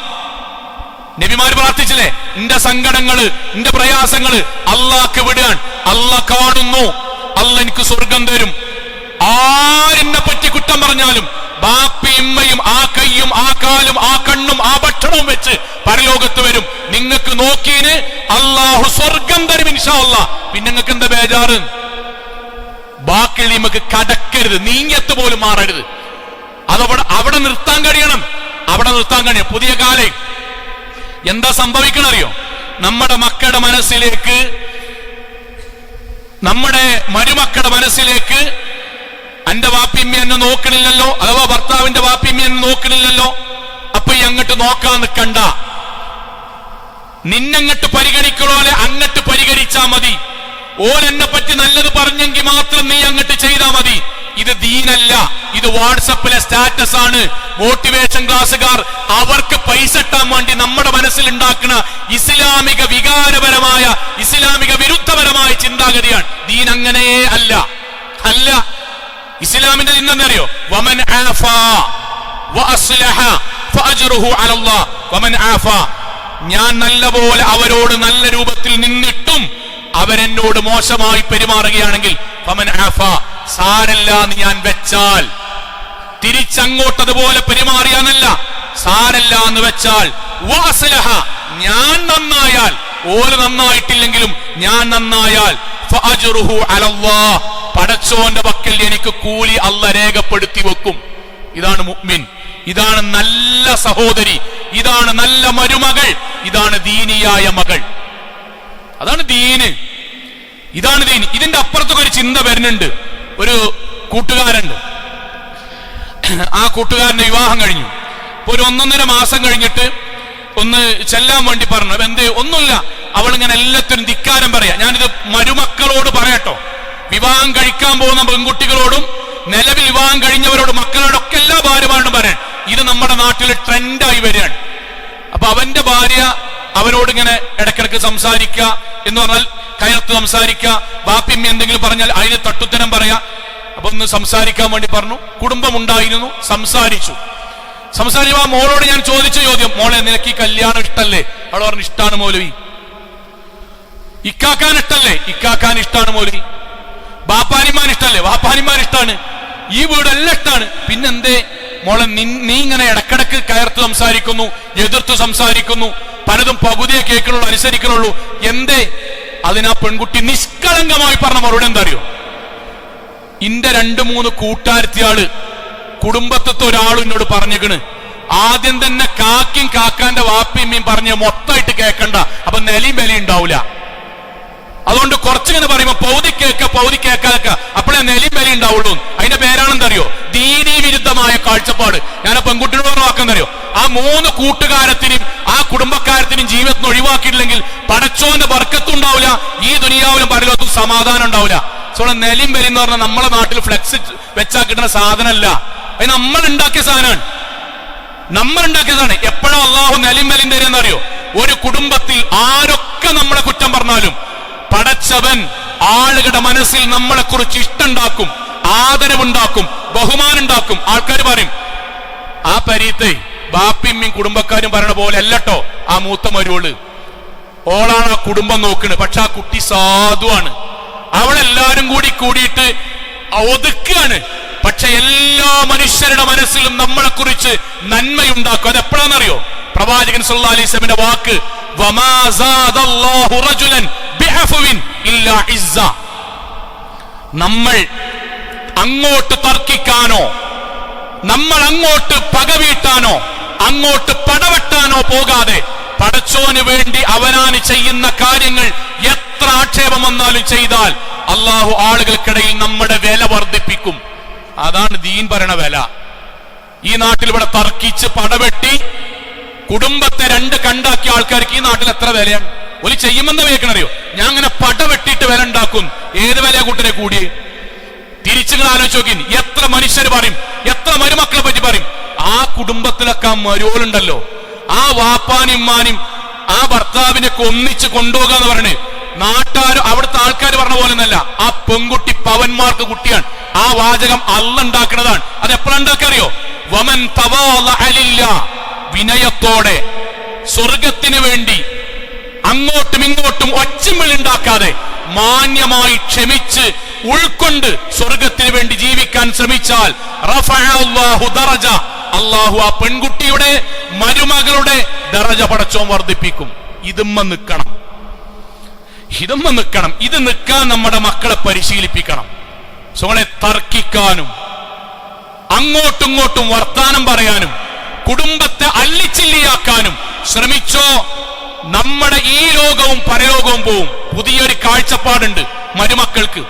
നബിമാര് പ്രാർത്ഥിച്ചില്ലേ, എന്റെ സങ്കടങ്ങള് എന്റെ പ്രയാസങ്ങള് അള്ളാഹ്ക്ക് വിടുകയാണ്. അള്ളാഹ് കാണുന്നു, അള്ളാഹ് എനിക്ക് സ്വർഗം തരും. ആരെന്നെ പറ്റി കുറ്റം പറഞ്ഞാലും ബാപ്പി ഇമ്മയും ആ കയ്യും ആ കാലും ആ കണ്ണും ആ ഭക്ഷണവും വെച്ച് പരലോകത്ത് വരും. നിങ്ങൾക്ക് നോക്കീന് അള്ളാഹു സ്വർഗം തരും ഇൻഷാ അല്ലാഹ്. പിന്നെ നിങ്ങൾക്ക് എന്താ ബേജാറ്? ബാക്കി നമുക്ക് കടക്കരുത്, നീങ്ങത്ത് പോലും മാറരുത്. അവിടെ നിർത്താൻ കഴിയണം, അവിടെ നിർത്താൻ കഴിയണം. പുതിയ കാലം എന്താ സംഭവിക്കണറിയോ? നമ്മുടെ മക്കളുടെ മനസ്സിലേക്ക്, നമ്മുടെ മരുമക്കളുടെ മനസ്സിലേക്ക് എന്റെ വാപ്പിയമ്മ എന്നെ നോക്കണില്ലല്ലോ, അഥവാ ഭർത്താവിന്റെ വാപ്പിയമ്മ എന്നെ നോക്കണില്ലല്ലോ, അപ്പൊ ഈ അങ്ങോട്ട് നോക്കാൻ നിൽക്കണ്ട. നിന്നങ്ങട്ട് പരിഗണിക്കണോലെ അങ്ങട്ട് പരിഗണിച്ചാ മതി. ഓരെന്നെ പറ്റി നല്ലത് പറഞ്ഞെങ്കിൽ മാത്രം നീ അങ്ങട്ട് ചെയ്താ മതി. ഇത് ദീനല്ല, ഇത് വാട്സപ്പിലെ സ്റ്റാറ്റസ് ആണ്. മോട്ടിവേഷൻ ക്ലാസ്സുകാർ അവർക്ക് പൈസ ഇട്ടാൻ വേണ്ടി നമ്മുടെ മനസ്സിൽ ഉണ്ടാക്കുന്ന ഇസ്ലാമിക വികാരപരമായ, ഇസ്ലാമിക വിരുദ്ധപരമായ ചിന്താഗതിയാണ്. ദീൻ അങ്ങനെ അല്ല. അല്ല, ഇസ്ലാമിന്റെ ദീനെന്നറിയോ? വമൻ ആഫാ വഅസ്ലഹ ഫഅജ്റുഹു അലല്ലാഹ്. വമൻ ആഫാ, ഞാൻ നല്ലപോലെ അവരോട് നല്ല രൂപത്തിൽ നിന്നിട്ടും അവരെന്നോട് മോശമായി പെരുമാറുകയാണെങ്കിൽ വമൻ ആഫാ, സാരല്ല എന്ന് ഞാൻ വെച്ചാൽ, തിരിച്ചങ്ങോട്ടതുപോലെ പെരുമാറിയാന്നല്ല, സാരല്ല എന്ന് വെച്ചാൽ, വഅസ്ലഹ, ഞാൻ നന്നായാൽ, ഓല് നന്നായിട്ടില്ലെങ്കിലും ഞാൻ നന്നായാൽ, ഫഅജ്റുഹു അലല്ലാഹ്, പടച്ചോന്റെ പക്കൽ എനിക്ക് കൂലി അല്ലാഹ് രേഖപ്പെടുത്തി വെക്കും. ഇതാണ് മുഅ്മിൻ, ഇതാണ് നല്ല സഹോദരി, ഇതാണ് നല്ല മരുമകൾ, ഇതാണ് ദീനിയായ മകൾ. അതാണ് ദീന്, ഇതാണ് ദീൻ. ഇതിന്റെ അപ്പുറത്തൊക്കെ ഒരു ചിന്ത വരുന്നുണ്ട്. ഒരു കൂട്ടുകാരുണ്ട്, ആ കൂട്ടുകാരന്റെ വിവാഹം കഴിഞ്ഞു. ഇപ്പൊ ഒരു 1.5 മാസം കഴിഞ്ഞിട്ട് ഒന്ന് ചെല്ലാൻ വേണ്ടി പറഞ്ഞു. എന്തേ? ഒന്നുമില്ല, അവളിങ്ങനെ എല്ലാത്തിനും ധിക്കാരം പറയാ. ഞാനിത് മരുമക്കളോട് പറയട്ടോ, വിവാഹം കഴിക്കാൻ പോകുന്ന പെൺകുട്ടികളോടും നിലവിൽ വിവാഹം കഴിഞ്ഞവരോടും മക്കളോടൊക്കെ എല്ലാ ഭാര്യമാരോടും പറയാൻ, ഇത് നമ്മുടെ നാട്ടിൽ ട്രെൻഡായി വരികയാണ്. അപ്പൊ അവന്റെ ഭാര്യ അവനോട് ഇങ്ങനെ ഇടക്കിടക്ക് സംസാരിക്കുക എന്ന് പറഞ്ഞാൽ കയർത്ത് സംസാരിക്കുക, ബാപ്പിമ്മ എന്തെങ്കിലും പറഞ്ഞാൽ അതിന് തട്ടുത്തരം പറയാ. അപ്പൊ ഒന്ന് സംസാരിക്കാൻ വേണ്ടി പറഞ്ഞു. കുടുംബം ഉണ്ടായിരുന്നു, സംസാരിച്ചു. ആ മോളോട് ഞാൻ ചോദിച്ച ചോദ്യം, മോളെ നിനക്ക് ഈ കല്യാണം ഇഷ്ടല്ലേ? അവൾ പറഞ്ഞു ഇഷ്ടാണ് മൗലവി. ഇക്കാക്കാൻ ഇഷ്ടല്ലേ? ഇക്കാക്കാൻ ഇഷ്ടാണ് മൗലവി. ബാപ്പാനിമാൻ ഇഷ്ടല്ലേ? ബാപ്പാനിമാൻ ഇഷ്ടാണ്. ഈ വീടെല്ലാം ഇഷ്ടാണ്. പിന്നെന്തേ മോളെ നീ ഇങ്ങനെ ഇടക്കിടക്ക് കയർത്ത് സംസാരിക്കുന്നു, എതിർത്ത് സംസാരിക്കുന്നു, പലതും പകുതിയെ കേൾക്കണുള്ളൂ, അനുസരിക്കണുള്ളൂ, എന്തേ? അതിനാ പെൺകുട്ടി നിഷ്കളങ്കമായി പറഞ്ഞ മറുപടി എന്താ അറിയോ? ഇന്റെ 2-3 കൂട്ടാരത്തിയാള് കുടുംബത്തെ ഒരാളും എന്നോട് പറഞ്ഞേക്കണ്, ആദ്യം തന്നെ കാക്കും കാക്കാന്റെ വാപ്പിയമ്മയും പറഞ്ഞ് മൊത്തമായിട്ട് കേൾക്കണ്ട, അപ്പൊ നെലിയും വിലയും ഉണ്ടാവില്ല. അതുകൊണ്ട് കുറച്ചിങ്ങനെ പറയുമ്പോ പൗതി കേൾക്കാക്ക, അപ്പോഴേ നെലിയും വില ഉണ്ടാവുള്ളൂ. അതിന്റെ പേരാണെന്തറിയോ? ദീനീ വിരുദ്ധമായ കാഴ്ചപ്പാട്. ഞാൻ പെൺകുട്ടിയോട് പറഞ്ഞ വാക്കെന്തറിയോ? ആ 3 കൂട്ടുകാരത്തിനും ആ കുടുംബക്കാരത്തിനും ജീവിതത്തിന് ഒഴിവാക്കിയിട്ടില്ലെങ്കിൽ പടച്ചോന്റെ ബർക്കത്തും ഉണ്ടാവില്ല, ഈ ദുനിയാവിലും പരലോകത്തും സമാധാനം ഉണ്ടാവില്ല. സോ നെലിയും വില എന്ന് പറഞ്ഞാൽ നമ്മളെ നാട്ടിൽ ഫ്ലെക്സ് വെച്ചാൽ കിട്ടുന്ന സാധനമല്ല, അത് നമ്മൾ ഉണ്ടാക്കിയ സാധനമാണ്. എപ്പോഴും അള്ളാഹു നെലിയും വിലയും തരുമെന്നറിയോ? ഒരു കുടുംബത്തിൽ ആരൊക്കെ നമ്മളെ കുറ്റം പറഞ്ഞാലും പടച്ചവൻ ആളുകളുടെ മനസ്സിൽ നമ്മളെ കുറിച്ച് ഇഷ്ടമുണ്ടാക്കും, ആദരവുണ്ടാക്കും, ബഹുമാനുണ്ടാക്കും. ആൾക്കാർ പറയും, ആ പരീത്തെ ബാപ്പിമ്മയും കുടുംബക്കാരും പറയണ പോലെ അല്ലട്ടോ ആ മൂത്ത മരുവള്, ഓളാണ് ആ കുടുംബം നോക്കുന്നത്. പക്ഷെ ആ കുട്ടി സാധുവാണ്, അവളെല്ലാരും കൂടിയിട്ട് ഒതുക്കുകയാണ്. പക്ഷെ എല്ലാ മനുഷ്യരുടെ മനസ്സിലും നമ്മളെ കുറിച്ച് നന്മയുണ്ടാക്കും. അത് എപ്പോഴാണെന്നറിയോ? പ്രവാചകൻ സല്ലല്ലാഹു അലൈഹി വസല്ലമയുടെ വാക്ക്, വമാ സാദല്ലാഹു റജുലൻ ബിഅഫ്വിൻ ഇല്ലാ ഇസ്സ. നമ്മൾ അങ്ങോട്ട് തർക്കിക്കാനോ, നമ്മൾ അങ്ങോട്ട് പകവീട്ടാനോ, അങ്ങോട്ട് പടവെട്ടാനോ പോകാതെ പടച്ചോന് വേണ്ടി അവനാന് ചെയ്യുന്ന കാര്യങ്ങൾ എത്ര ആക്ഷേപം വന്നാലും ചെയ്താൽ അള്ളാഹു ആളുകൾക്കിടയിൽ നമ്മുടെ വില വർദ്ധിപ്പിക്കും. അതാണ് ദീൻ പറയണ വില. ഈ നാട്ടിൽ ഇവിടെ തർക്കിച്ച് പടവെട്ടി കുടുംബത്തെ രണ്ട് കണ്ടാക്കിയ ആൾക്കാർക്ക് ഈ നാട്ടിൽ എത്ര വിലയാണ് ഒരു ചെയ്യുമെന്ന് വേക്കണറിയോ? ഞാൻ അങ്ങനെ പട വെട്ടിയിട്ട് വില ഉണ്ടാക്കും. ഏത് വിലയാ കൂട്ടിനെ കൂടി? തിരിച്ചുകൾ ആലോചിച്ച് നോക്കി, എത്ര മനുഷ്യർ പറയും, എത്ര മരുമക്കളെ പറ്റി പറയും. ആ കുടുംബത്തിലൊക്കെ ആ മരുവലുണ്ടല്ലോ, ആ വാപ്പാനും ഉമ്മാനും ആ ഭർത്താവിനൊക്കെ ഒന്നിച്ച് കൊണ്ടുപോകാന്ന് പറഞ്ഞ് നാട്ടാരും അവിടുത്തെ ആൾക്കാർ പറഞ്ഞ പോലെ ഒന്നല്ല. ആ പെൺകുട്ടി പവന്മാർക്ക് കുട്ടിയാണ്. ആ വാചകം അള്ള ഉണ്ടാക്കുന്നതാണ്. അത് എപ്പോഴുണ്ടാക്കറിയോ? വമൻ തവാളഅ ലില്ലാഹ്, വിനയത്തോടെ സ്വർഗത്തിന് വേണ്ടി അങ്ങോട്ടും ഇങ്ങോട്ടും ഒച്ചമിളുണ്ടാക്കാതെ മാന്യമായി ക്ഷമിച്ച് ഉൾക്കൊണ്ട് സ്വർഗത്തിന് വേണ്ടി ജീവിക്കാൻ ശ്രമിച്ചാൽ റഫഅല്ലാഹു ദറജ, അള്ളാഹു ആ പെൺകുട്ടിയുടെ മരുമകളുടെ ദറജ പടച്ചോൻ വർദ്ധിപ്പിക്കും. ഇതുമ്മ നിൽക്കണം, ഇതുമ്മ നിൽക്കണം. ഇത് നിൽക്കാൻ നമ്മുടെ മക്കളെ പരിശീലിപ്പിക്കണം. സോളെ തർക്കിക്കാനും അങ്ങോട്ടും ഇങ്ങോട്ടും വർത്താനം പറയാനും കുടുംബത്തെ അല്ലിച്ചില്ലിയാക്കാനും ശ്രമിച്ചോ, നമ്മുടെ ഈ ലോകവും പരലോകവും പോവും. പുതിയൊരു കാഴ്ചപ്പാടുണ്ട് മരുമക്കൾക്ക്.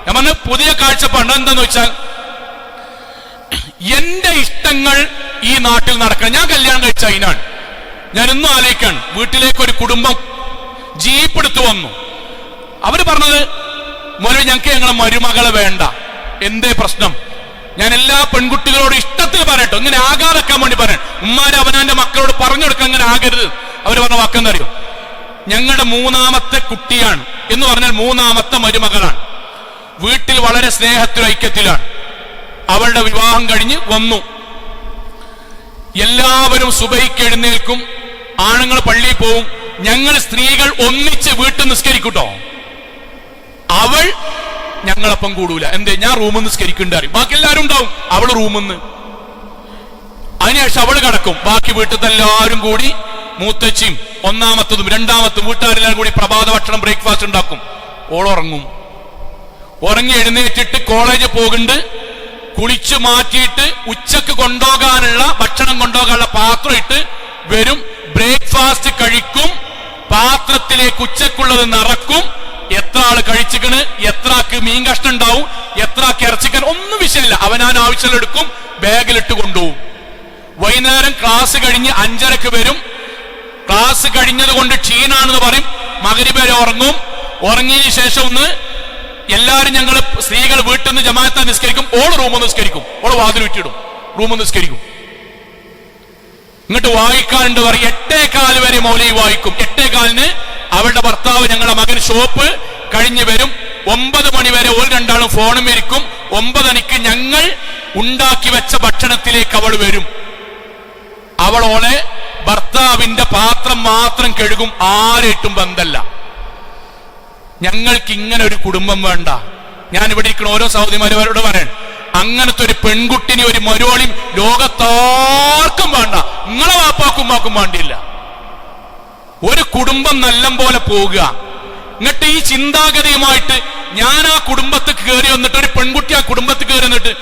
ഞാൻ പറഞ്ഞ പുതിയ കാഴ്ചപ്പാട് എന്താന്ന് വെച്ചാൽ, എന്റെ ഇഷ്ടങ്ങൾ ഈ നാട്ടിൽ നടക്കണം. ഞാൻ കല്യാണം കഴിച്ച അതിനാണ്. ഞാൻ ഇന്നും ആലോചിക്കാണ്, വീട്ടിലേക്ക് ഒരു കുടുംബം ജീപ്പ് എടുത്തു വന്നു. അവര് പറഞ്ഞത്, മോനെ ഞങ്ങൾക്ക് ഞങ്ങളെ മരുമകളെ വേണ്ട. എന്തേ പ്രശ്നം? ഞാൻ എല്ലാ പെൺകുട്ടികളോടും ഇഷ്ടത്തിൽ പറയട്ടോ, ഇങ്ങനെ ആകാതെക്കാൻ വേണ്ടി പറയാൻ. ഉമ്മാരെ അവനാന്റെ മക്കളോട് പറഞ്ഞു കൊടുക്കാൻ അങ്ങനെ ആകരുത്. അവര് പറഞ്ഞ വാക്കെന്നറിയോ? ഞങ്ങളുടെ മൂന്നാമത്തെ കുട്ടിയാണ് എന്ന് പറഞ്ഞാൽ മൂന്നാമത്തെ മരുമകളാണ്. വീട്ടിൽ വളരെ സ്നേഹത്തിലും ഐക്യത്തിലാണ്. അവളുടെ വിവാഹം കഴിഞ്ഞ് വന്നു. എല്ലാവരും സുബഹിക്ക് എഴുന്നേൽക്കും, ആണുങ്ങൾ പള്ളിയിൽ പോവും. ഞങ്ങൾ സ്ത്രീകൾ ഒന്നിച്ച് വീട്ടിൽ നിസ്കരിക്കൂട്ടോ. അവൾ ഞങ്ങളപ്പം കൂടൂല. എന്തേ? ഞാൻ റൂമിൽ നിസ്കരിക്കണ്ടാറി. ബാക്കി എല്ലാവരും ഉണ്ടാവും, അവള് റൂമിൽ നിന്ന്. അതിനുശേഷം അവള് കിടക്കും. ബാക്കി വീട്ടിൽ എല്ലാവരും കൂടി മൂത്തച്ചിയും ഒന്നാമത്തതും രണ്ടാമത്തും വീട്ടുകാരെല്ലാം കൂടി പ്രഭാത ഭക്ഷണം ബ്രേക്ക്ഫാസ്റ്റ് ഉണ്ടാക്കും. ഓളുറങ്ങും. ഉറങ്ങി എഴുന്നേറ്റിട്ട് കോളേജിൽ പോകുന്നുണ്ട്. കുളിച്ചു മാറ്റിയിട്ട് ഉച്ചക്ക് കൊണ്ടുപോകാനുള്ള ഭക്ഷണം കൊണ്ടുപോകാനുള്ള പാത്രം ഇട്ട് വരും. ബ്രേക്ക്ഫാസ്റ്റ് കഴിക്കും. പാത്രത്തിലേക്ക് ഉച്ചക്കുള്ളത് നിറക്കും. എത്ര ആള് കഴിച്ചിക്കണ്, എത്ര ആൾക്ക് മീൻ കഷ്ണം ഉണ്ടാവും, എത്ര ആൾക്ക് ഇറച്ചിക്കൻ, ഒന്നും വിഷയമില്ല. അവനാൻ ആവശ്യം എടുക്കും, ബാഗിലിട്ട് കൊണ്ടുപോകും. വൈകുന്നേരം ക്ലാസ് കഴിഞ്ഞ് 5:30 വരും. ക്ലാസ് കഴിഞ്ഞത് കൊണ്ട് ക്ഷീണാണെന്ന് പറയും. മഗ്‌രിബ് വരെ ഉറങ്ങും. ഉറങ്ങിയതിനു ശേഷം ഒന്ന് എല്ലാവരും ഞങ്ങൾ സ്ത്രീകൾ വീട്ടിൽ നിന്ന് ജമാഅത്താ നിസ്കരിക്കും. ഓള് റൂമിൽ നിസ്കരിക്കും. ഓള് വാതിൽ വിറ്റിടും, റൂമിൽ നിസ്കരിക്കും. ഇങ്ങോട്ട് വായിക്കാനുണ്ട് പറയും. 8:15 വരെ മൗലവി വായിക്കും. 8:15 അവളുടെ ഭർത്താവ് ഞങ്ങളുടെ മകൻ ഷോപ്പ് കഴിഞ്ഞ് വരും. 9 മണി വരെ ഓൾ രണ്ടാളും ഫോണും ഇരിക്കും. 9:30 ഞങ്ങൾ ഉണ്ടാക്കി വെച്ച ഭക്ഷണത്തിലേക്ക് അവൾ വരും. അവളോളെ ഭർത്താവിന്റെ പാത്രം മാത്രം കഴുകും. ആരായിട്ടും ബന്ധമല്ല. ഞങ്ങൾക്ക് ഇങ്ങനെ ഒരു കുടുംബം വേണ്ട. ഞാൻ ഇവിടെ ഇരിക്കുന്ന ഓരോ സഹോദരിമാരോട് പറയാൻ, അങ്ങനത്തെ ഒരു പെൺകുട്ടിനെ ഒരു മരുവോളിയും ലോകത്താർക്കും വേണ്ട. നിങ്ങളെ വാപ്പാക്കും വാക്കും വേണ്ടിയില്ല. ഒരു കുടുംബം നല്ല പോലെ പോവുക. എന്നിട്ട് ഈ ചിന്താഗതിയുമായിട്ട് ഞാൻ ആ കുടുംബത്തിൽ കയറി വന്നിട്ട്, ഒരു പെൺകുട്ടി ആ കുടുംബത്തിൽ കയറി വന്നിട്ട്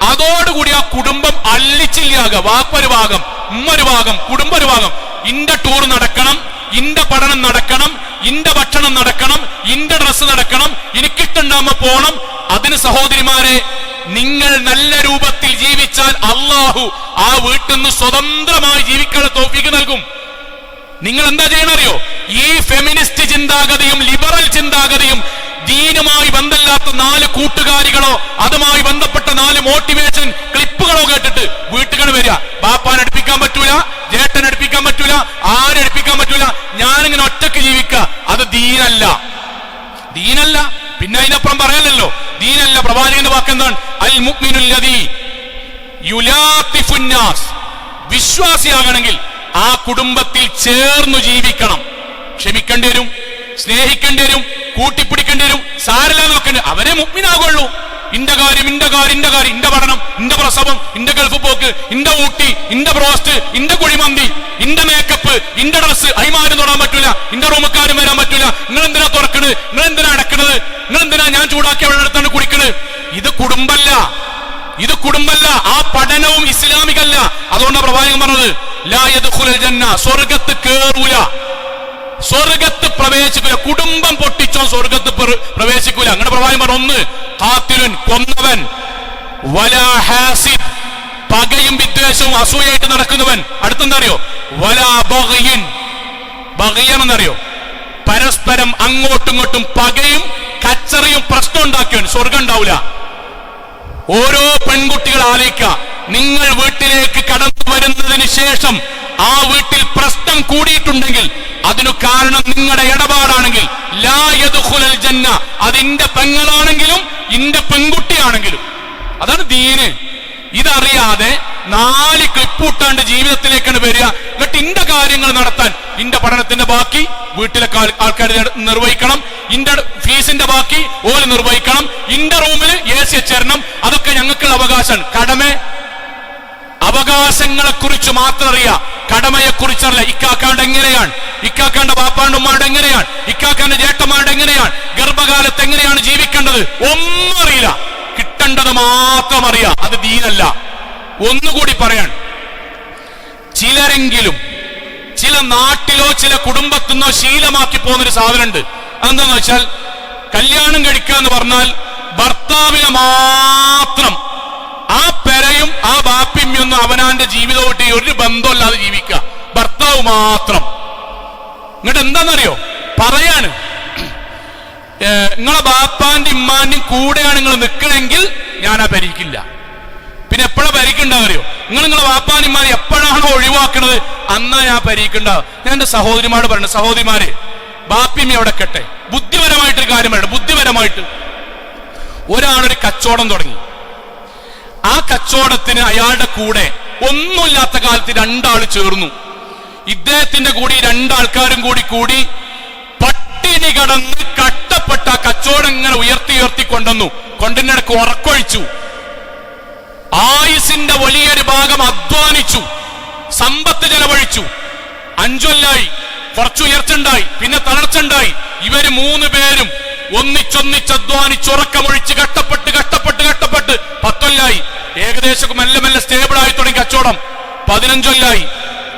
അതോടുകൂടി ആ കുടുംബം അല്ലിച്ചില്ലാകുക. വാപ്പൊരു ഭാഗം, ഉമ്മൊരു ഭാഗം, കുടുംബ ഒരു ഭാഗം. ഇന്റെ ടൂർ നടക്കണം, ഇന്റെ പഠനം നടക്കണം, ഇന്റെ ഭക്ഷണം നടക്കണം, ഇന്റെ ഡ്രസ്സ് നടക്കണം, എനിക്കിട്ടുണ്ടാകുമ്പോ പോണം. അതിന് സഹോദരിമാരെ, നിങ്ങൾ നല്ല രൂപത്തിൽ ജീവിച്ചാൽ അള്ളാഹു ആ വീട്ടിൽ നിന്ന് സ്വതന്ത്രമായി ജീവിക്കാനുള്ള തൗഫീഖ് നൽകും. നിങ്ങൾ എന്താ ചെയ്യണറിയോ? ഈ ഫെമിനിസ്റ്റ് ചിന്താഗതിയും ലിബറൽ ചിന്താഗതിയും ദീനുമായി ബന്ധമില്ലാത്ത 4 കൂട്ടുകാരികളോ അതുമായി ബന്ധപ്പെട്ട 4 മോട്ടിവേഷൻ ക്ലിപ്പുകളോ കേട്ടിട്ട് വീട്ടുകൾ വരിക. ബാപ്പാൻ അടുപ്പിക്കാൻ പറ്റൂല, ജേട്ടൻ അടുപ്പിക്കാൻ പറ്റൂല, ആരടുപ്പിക്കാൻ പറ്റൂല, ഞാനിങ്ങനെ ഒറ്റക്ക് ജീവിക്കുക. അത് ദീനല്ല, ദീനല്ല. പിന്നെ അതിനപ്പുറം പറയാനല്ലോ, ദീനല്ല. പ്രവാചകന്റെ വാക്കെന്താണ്? അൽ മുഅ്മിനുല്ലദീ യുലാത്തിഫുൻ നാസ്. വിശ്വാസിയാകണമെങ്കിൽ ആ കുടുംബത്തിൽ ചേർന്നു ജീവിക്കണം. ക്ഷമിക്കേണ്ടി വരും, സ്നേഹിക്കേണ്ടി വരും, കൂട്ടിപ്പിടിക്കേണ്ടി വരും. സാരല്ല നോക്കേണ്ടി. അവരെ മുഅ്മിനാകുള്ളൂ. ഇന്റെ കാര്യം, ഇന്റെ കാര്യം, ഇന്റെ കാര്യം, ഇന്റെ പഠനം, ഇന്റെ പ്രസവം, ഇന്റെ ഗൾഫ് പോക്ക്, ഇന്റെ ഊട്ടി, ഇന്റെ ബ്രോസ്റ്റ്, ഇന്റെ കുഴിമന്തി, ഇന്റെ മേക്കപ്പ്, ഇന്റെ ഡ്രസ്, അയിമാരും തൊടാൻ പറ്റൂല, ഇന്റെ റൂമക്കാരും വരാൻ പറ്റൂല. നിങ്ങൾ എന്തിനാ തുറക്കണത്? നിങ്ങൾ എന്തിനാ അടക്കണത്? നിങ്ങൾ എന്തിനാ ഞാൻ ചൂടാക്കി അവിടെ അടുത്താണ് കുടിക്കണത്? ഇത് കുടുംബല്ല, ഇത് കുടുംബല്ല. ആ പഠനവും ഇസ്ലാമികല്ല. അതുകൊണ്ടാണ് പ്രവാചകൻ പറഞ്ഞത്, ലാ യദ്ഖുലുൽ ജന്ന, സ്വർഗ്ഗത്ത് കേറൂല, സ്വർഗത്ത് പ്രവേശിക്കൂല. കുടുംബം പൊട്ടിച്ചോ സ്വർഗത്ത് പ്രവേശിക്കൂല. അങ്ങനെ പ്രവാചകൻ പറഞ്ഞു. 1 ഖാതിലുൻ, കൊന്നവൻ, വലാ ഹാസിദ്, പകയും വിദ്വേഷവും അസൂയായിട്ട് നടക്കുന്നവൻ. അടുത്തെന്താ അറിയോ? വലാ ബഗ്യിൻ. ബഗ്യൻ എന്നറിയോ? പരസ്പരം അങ്ങോട്ടും ഇങ്ങോട്ടും പകയും കച്ചറിയും പ്രശ്നം ഉണ്ടാക്കിയാണ്. സ്വർഗം ഉണ്ടാവില്ല. ഓരോ പെൺകുട്ടികൾ ആലോചിക്കുക, നിങ്ങൾ വീട്ടിലേക്ക് കടന്നു വരുന്നതിന് ശേഷം ആ വീട്ടിൽ പ്രശ്നം കൂടിയിട്ടുണ്ടെങ്കിൽ അതിനു കാരണം നിങ്ങളുടെ ഇടപാടാണെങ്കിൽ ലാ യദ്ഖുലുൽ ജന്ന, അതിന്റെ പെങ്ങളാണെങ്കിലും ഇന്റെ പെൺകുട്ടിയാണെങ്കിലും. അതാണ് ദീന്. ഇതറിയാതെ 4 ക്ലിപ്പൂട്ടാണ്ട് ജീവിതത്തിലേക്കാണ് വരിക. എന്നിട്ട് ഇന്റെ കാര്യങ്ങൾ നടത്താൻ ഇന്റെ പഠനത്തിന്റെ ബാക്കി വീട്ടിലെ ആൾക്കാർ നിർവഹിക്കണം, ഇന്റെ ഫീസിന്റെ ബാക്കി ഓല് നിർവഹിക്കണം, ഇന്റെ റൂമിൽ AC വെച്ചേരണം, അതൊക്കെ ഞങ്ങൾക്കുള്ള അവകാശമാണ്. അവകാശങ്ങളെ കുറിച്ച് മാത്രം അറിയാം, കടമയെ കുറിച്ചല്ല. ഇക്കാക്കാണ്ട് എങ്ങനെയാണ്, ഇക്കാക്കാന്റെ ബാപ്പാണ്ട് ഉമ്മാണ്ട് എങ്ങനെയാണ്, ഇക്കാക്കാന്റെ ജേട്ടന്മാരുടെ എങ്ങനെയാണ്, ഗർഭകാലത്ത് എങ്ങനെയാണ് ജീവിക്കേണ്ടത് ഒന്നും അറിയില്ല. കിട്ടേണ്ടത് മാത്രം അറിയാം. അത് ദീനല്ല. ഒന്നുകൂടി പറയാൻ, ചിലരെങ്കിലും ചില നാട്ടിലോ ചില കുടുംബത്തിനോ ശീലമാക്കി പോകുന്നൊരു സാധനമുണ്ട്. അതെന്താന്ന് വെച്ചാൽ, കല്യാണം കഴിക്കുക എന്ന് പറഞ്ഞാൽ ഭർത്താവിനെ മാത്രം, ആ പെരയും ആ ബാപ്പിമ്മയൊന്നും അവനാന്റെ ജീവിതമായിട്ട് ഒരു ബന്ധമില്ലാതെ ജീവിക്കുക, ഭർത്താവ് മാത്രം. എന്നിട്ട് എന്താണെന്നറിയോ പറയാണ്, നിങ്ങളെ ബാപ്പാന്റെ ഇമ്മാന്റെയും കൂടെയാണ് നിങ്ങൾ നിൽക്കണമെങ്കിൽ ഞാൻ ആ പരിക്കില്ല. പിന്നെ എപ്പോഴാ പരിക്കുണ്ടാവറിയോ? നിങ്ങളെ ബാപ്പാന്റെ ഇമ്മാനെ എപ്പോഴാണോ ഒഴിവാക്കണത് അന്നാ ഞാൻ പരിക്കുണ്ടാവും. ഞാൻ എന്റെ സഹോദരിമാരോട് പറയുന്നത്, സഹോദരിമാരെ ബാപ്പിമ്മ അവിടെ കെട്ടെ, ബുദ്ധിപരമായിട്ടൊരു കാര്യം പറയട്ടെ. ബുദ്ധിപരമായിട്ട് ഒരാളൊരു കച്ചവടം തുടങ്ങി. ആ കച്ചവടത്തിന് അയാളുടെ കൂടെ ഒന്നുമില്ലാത്ത കാലത്ത് 2 ആൾ ചേർന്നു. ഇദ്ദേഹത്തിന്റെ കൂടി 2 ആൾക്കാരും കൂടി പട്ടിണി കടന്ന് കഷ്ടപ്പെട്ട ആ കച്ചവടം ഇങ്ങനെ ഉയർത്തി കൊണ്ടുവന്നു. കൊണ്ടിനിടക്ക് ഉറക്കൊഴിച്ചു. ആയുസിന്റെ വലിയൊരു ഭാഗം അധ്വാനിച്ചു, സമ്പത്ത് ചെലവഴിച്ചു. 5 കൊല്ലായി, കുറച്ച് ഉയർച്ചുണ്ടായി, പിന്നെ തളർച്ചുണ്ടായി. ഇവര് 3 പേരും ഒന്നിച്ചൊന്നിച്ച് അധ്വാനിച്ച് ഉറക്കമൊഴിച്ച് കഷ്ടപ്പെട്ട് 10 കൊല്ലായി. ഏകദേശം മെല്ലെ സ്റ്റേബിൾ ആയി തുടങ്ങി കച്ചവടം. 15 കൊല്ലായി.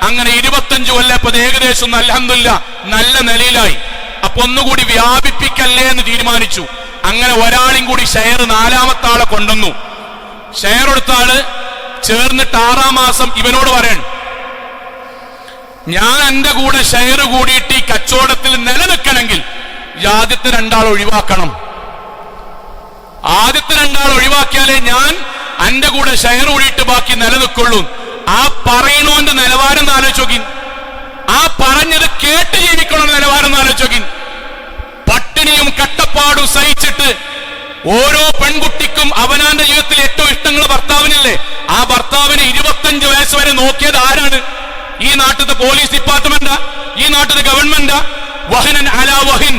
അങ്ങനെ 25 കൊല്ലപ്പോ ഏകദേശം അൽഹംദുലില്ലാ നല്ല നിലയിലായി. അപ്പൊ ഒന്നുകൂടി വ്യാപിപ്പിക്കല്ലേ എന്ന് തീരുമാനിച്ചു. അങ്ങനെ ഒരാളും കൂടി ഷെയർ 4ാമത്തെ ആളെ കൊണ്ടുവന്നു. ഷെയർ എടുത്ത ആള് ചേർന്നിട്ട് 6ാം മാസം ഇവനോട് പറയണം, ഞാൻ എന്റെ കൂടെ ഷെയർ കൂടിയിട്ട് ഈ കച്ചവടത്തിൽ നിലനിൽക്കണമെങ്കിൽ ആദ്യത്തെ 2 ആൾ ഒഴിവാക്കണം. ആദ്യത്തെ 2 ആൾ ഒഴിവാക്കിയാലേ ഞാൻ എന്റെ കൂടെ ഷെയർ കൂടിയിട്ട് ബാക്കി നിലനിൽക്കുള്ളൂ. ആ പറയണോന്റെ നിലവാരം ആലോചിച്ചോക്കി, ആ പറഞ്ഞത് കേട്ട് ജീവിക്കണ നിലവാരം ആലോചിച്ചോക്കി. പട്ടിണിയും കട്ടപ്പാടും സഹിച്ചിട്ട് ഓരോ പെൺകുട്ടിക്കും അവനാന്റെ ജീവിതത്തിൽ ഏറ്റവും ഇഷ്ടങ്ങൾ ഭർത്താവിനല്ലേ? ആ ഭർത്താവിന് 25 വയസ്സ് വരെ നോക്കിയത് ആരാണ്? ഈ നാട്ടിലത്തെ പോലീസ് ഡിപ്പാർട്ട്മെന്റാ? ഈ നാട്ടിലെ ഗവൺമെന്റാ? വഹനൻ അലാ വഹിൻ,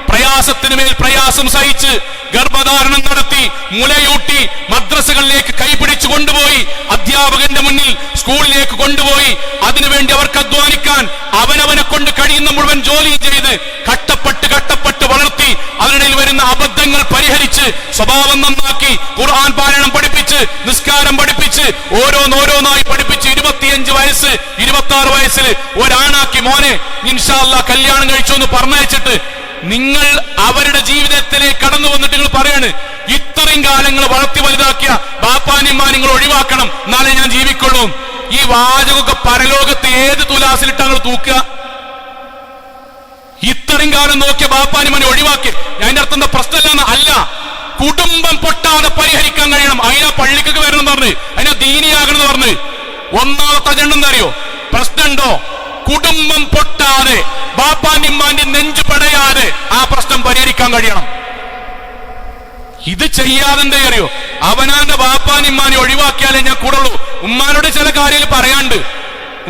പ്രയാസത്തിന് മേൽ പ്രയാസം സഹിച്ച് ഗർഭധാരണം നടത്തി മുലയൂട്ടി മദ്രസകളിലേക്ക് കൈപിടിച്ചു കൊണ്ടുപോയി, അധ്യാപകന്റെ മുന്നിൽ സ്കൂളിലേക്ക് കൊണ്ടുപോയി. അതിനുവേണ്ടി അവർക്ക് അധ്വാനിക്കാൻ അവനവനെ കൊണ്ട് കഴിയുന്ന മുഴുവൻ ജോലി ചെയ്ത് കഷ്ടപ്പെട്ട് വളർത്തി അതിനിടയിൽ വരുന്ന അബദ്ധങ്ങൾ പരിഹരിച്ച് സ്വഭാവം നന്നാക്കി ഖുർആൻ പാരായണം പഠിപ്പിച്ച് നിസ്കാരം പഠിപ്പിച്ച് ഓരോന്നായി പഠിപ്പിച്ച് 25 വയസ്സ് 26 വയസ്സിൽ ഒരാണാക്കി മോനെ ഇൻഷാ അല്ലാഹ് കല്യാണം കഴിച്ചു എന്ന് പറഞ്ഞയച്ചിട്ട് നിങ്ങൾ അവരുടെ ജീവിതത്തിലേക്ക് കടന്നു വന്നിട്ട് നിങ്ങൾ പറയാണ്, ഇത്രയും കാലങ്ങൾ വളർത്തി വലുതാക്കിയ ബാപ്പാനിമാ നിങ്ങൾ ഒഴിവാക്കണം, എന്നാലേ ഞാൻ ജീവിക്കുള്ളൂ. ഈ വാചകമൊക്കെ പരലോകത്ത് ഏത് തുലാസിലിട്ടാണ് തൂക്കുക? ഇത്രയും കാലം നോക്കിയ ബാപ്പാനിമാനെ ഒഴിവാക്കി. അതിന്റെ അർത്ഥം എന്താ? പ്രശ്നമില്ലെന്ന് അല്ല, കുടുംബം പൊട്ടാതെ പരിഹരിക്കാൻ കഴിയണം. അതിനാ പള്ളിക്കൊക്കെ വരണം എന്ന് പറഞ്ഞ്, അതിനാ ദീനിയാകണം എന്ന് പറഞ്ഞ്. 1ാമത്തെ അജണ്ട എന്താ അറിയോ? പ്രശ്നമുണ്ടോ? കുടുംബം പൊട്ടാതെ ബാപ്പാനിമ്മാന്റെ നെഞ്ചു പടയാതെ ആ പ്രശ്നം പരിഹരിക്കാൻ കഴിയണം. ഇത് ചെയ്യാതെ എന്താ അറിയോ? അവനാന്റെ ബാപ്പാനിമ്മാനെ ഒഴിവാക്കിയാലേ ഞാൻ കൂടുള്ളൂ. ഉമ്മാനോട് ചില കാര്യങ്ങൾ പറയാണ്ട്.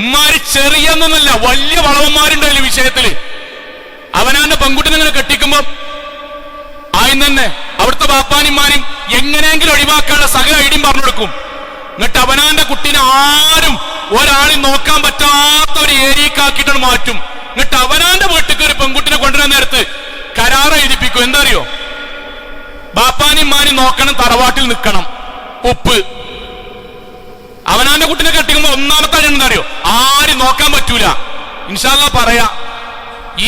ഉമ്മാര് ചെറിയെന്നല്ല, വലിയ വളവന്മാരുണ്ട് ഈ വിഷയത്തില്. അവനാന്റെ പെൺകുട്ടിനെ ഇങ്ങനെ കെട്ടിക്കുമ്പോ ആദ്യം തന്നെ അവിടുത്തെ ബാപ്പാനിമ്മാനും എങ്ങനെയെങ്കിലും ഒഴിവാക്കാനുള്ള സകല ഐഡിയും പറഞ്ഞു കൊടുക്കും. എന്നിട്ട് അവനാന്റെ കുട്ടീനെ ആരും ഒരാളെ നോക്കാൻ പറ്റാത്ത ഒരു ഏരിയക്കാക്കിയിട്ടാണ് മാറ്റും. എന്നിട്ട് അവനാന്റെ വീട്ടിലേക്ക് ഒരു പെൺകുട്ടിനെ കൊണ്ടുവരാൻ നേരത്ത് കരാർ എഴുതിപ്പിക്കും. എന്താ അറിയോ? ബാപ്പാനും മാനും നോക്കണം, തറവാട്ടിൽ നിൽക്കണം, ഉപ്പ്. അവനാന്റെ കുട്ടിനെ കെട്ടിക്കുമ്പോ 1ാമത്തെ അജണ്ട എന്താ അറിയോ? ആരും നോക്കാൻ പറ്റൂല. ഇൻഷാ അല്ലാഹ് പറയാ,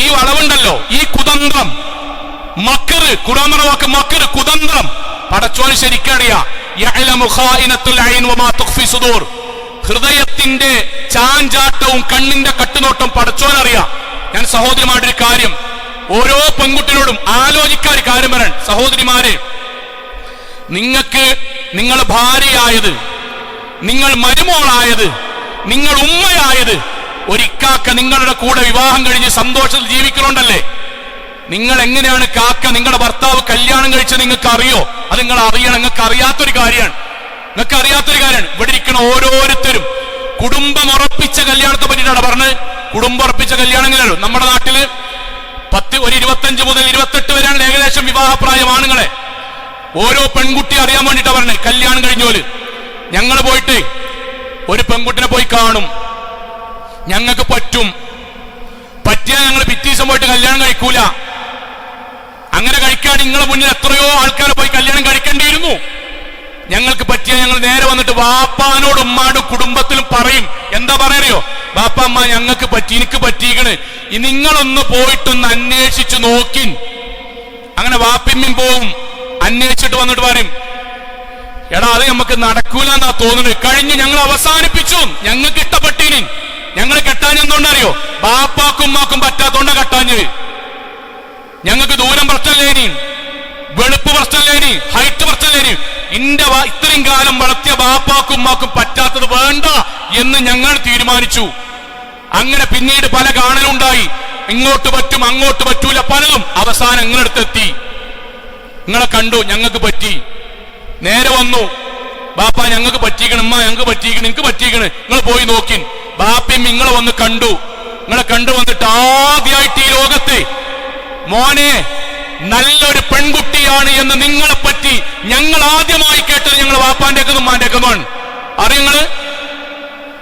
ഈ വളവുണ്ടല്ലോ, ഈ കുതന്ത്രം, മക്കറ്, ഖുർആൻ പറഞ്ഞ വാക്ക് മക്കറ്, കുതന്ത്രം പടച്ചോന് ശരിക്കറിയാ. യഅലമു ഖായിനത്തുൽ ഐൻ വമാ തുഖ്ഫി സുദൂർ. ഹൃദയത്തിന്റെ ചാഞ്ചാട്ടവും കണ്ണിന്റെ കട്ടുനോട്ടം പടച്ചോനറിയാം. ഞാൻ സഹോദരിമാരുടെ കാര്യം ഓരോ പെൺകുട്ടിയോടും ആലോചിക്കാൻ ഒരു കാര്യം പറയാൻ, സഹോദരിമാരെ, നിങ്ങൾക്ക് നിങ്ങൾ ഭാര്യയായത്, നിങ്ങൾ മരുമോളായത്, നിങ്ങൾ ഉമ്മയായത് ഒരിക്കാക്ക നിങ്ങളുടെ കൂടെ വിവാഹം കഴിഞ്ഞ് സന്തോഷത്തിൽ ജീവിക്കണോണ്ടല്ലേ. നിങ്ങൾ എങ്ങനെയാണ് കാക്ക നിങ്ങളുടെ ഭർത്താവ് കല്യാണം കഴിച്ച് നിങ്ങൾക്ക് അറിയോ? അത് നിങ്ങൾ അറിയണം. നിങ്ങൾക്ക് അറിയാത്തൊരു കാര്യമാണ്. ഇവിടെ ഇരിക്കുന്ന ഓരോരുത്തരും കുടുംബം ഉറപ്പിച്ച കല്യാണത്തെ പറ്റിയിട്ടാണ് പറഞ്ഞത്. കുടുംബം ഉറപ്പിച്ച കല്യാണങ്ങളാണ് നമ്മുടെ നാട്ടില് 25 മുതൽ 28 വരെയാണ് ഏകദേശം വിവാഹപ്രായം ആണുങ്ങളെ. ഓരോ പെൺകുട്ടി അറിയാൻ വേണ്ടിട്ടാ പറഞ്ഞത്. കല്യാണം കഴിഞ്ഞോല് ഞങ്ങൾ പോയിട്ട് ഒരു പെൺകുട്ടിനെ പോയി കാണും, ഞങ്ങൾക്ക് പറ്റിയാൽ ഞങ്ങൾ പിറ്റീസം പോയിട്ട് കല്യാണം കഴിക്കൂല. അങ്ങനെ കഴിക്കാൻ നിങ്ങളെ മുന്നിൽ എത്രയോ ആൾക്കാരെ പോയി കല്യാണം കഴിക്കേണ്ടിയിരുന്നു. ഞങ്ങൾക്ക് പറ്റിയാൽ ഞങ്ങൾ നേരെ വന്നിട്ട് വാപ്പാനോടും ഉമ്മാടും കുടുംബത്തിലും പറയും. എന്താ പറയറിയോ? ബാപ്പ അമ്മ ഞങ്ങൾക്ക് എനിക്ക് പറ്റിയിക്കണ്, നിങ്ങളൊന്ന് പോയിട്ടൊന്ന് അന്വേഷിച്ചു നോക്കി. അങ്ങനെ വാപ്പിമ്മിൻ പോവും, അന്വേഷിച്ചിട്ട് വന്നിട്ട് പറയും, എടാ അത് നമുക്ക് നടക്കൂല എന്നാ തോന്നുന്നത്, കഴിഞ്ഞ് ഞങ്ങൾ അവസാനിപ്പിച്ചു, ഞങ്ങൾക്ക് ഇഷ്ടപ്പെട്ടീനി, ഞങ്ങൾ കെട്ടാൻ എന്തുകൊണ്ടറിയോ? ബാപ്പാക്കും ഉമ്മാക്കും പറ്റാത്തോണ്ട കെട്ടാഞ്ഞത്. ഞങ്ങൾക്ക് ദൂരം പ്രശ്നമല്ലേനി, വെളുപ്പ് പ്രശ്നമല്ലേനി, ഹൈറ്റ് പ്രശ്നമല്ലേനി, ഇത്രയും കാലം വളർത്തിയ ബാപ്പാക്കും ഉമ്മാക്കും പറ്റാത്തത് വേണ്ട എന്ന് ഞങ്ങൾ തീരുമാനിച്ചു. അങ്ങനെ പിന്നീട് പല കാണലുണ്ടായി. ഇങ്ങോട്ട് പറ്റും അങ്ങോട്ട് പറ്റൂല പലതും. അവസാനം നിങ്ങളടുത്തെത്തി, നിങ്ങളെ കണ്ടു, ഞങ്ങൾക്ക് പറ്റി. നേരെ വന്നു, ബാപ്പ ഞങ്ങൾക്ക് പറ്റിക്കണം, ഉമ്മ ഞങ്ങൾക്ക് പറ്റിക്കണം, എനിക്ക് പറ്റിക്കണം, നിങ്ങൾ പോയി നോക്കി. ബാപ്പയും നിങ്ങളെ വന്ന് കണ്ടു. നിങ്ങളെ കണ്ടു വന്നിട്ട് ആദ്യമായിട്ട് ഈ ലോകത്തെ മോനെ നല്ലൊരു പെൺകുട്ടിയാണ് എന്ന് നിങ്ങളെ പറ്റി ഞങ്ങൾ ആദ്യമായി കേട്ടത് ഞങ്ങൾ വാപ്പാന്റെക്കും ഉമ്മാന്റെക്കുമാണ്. അറിയങ്ങള്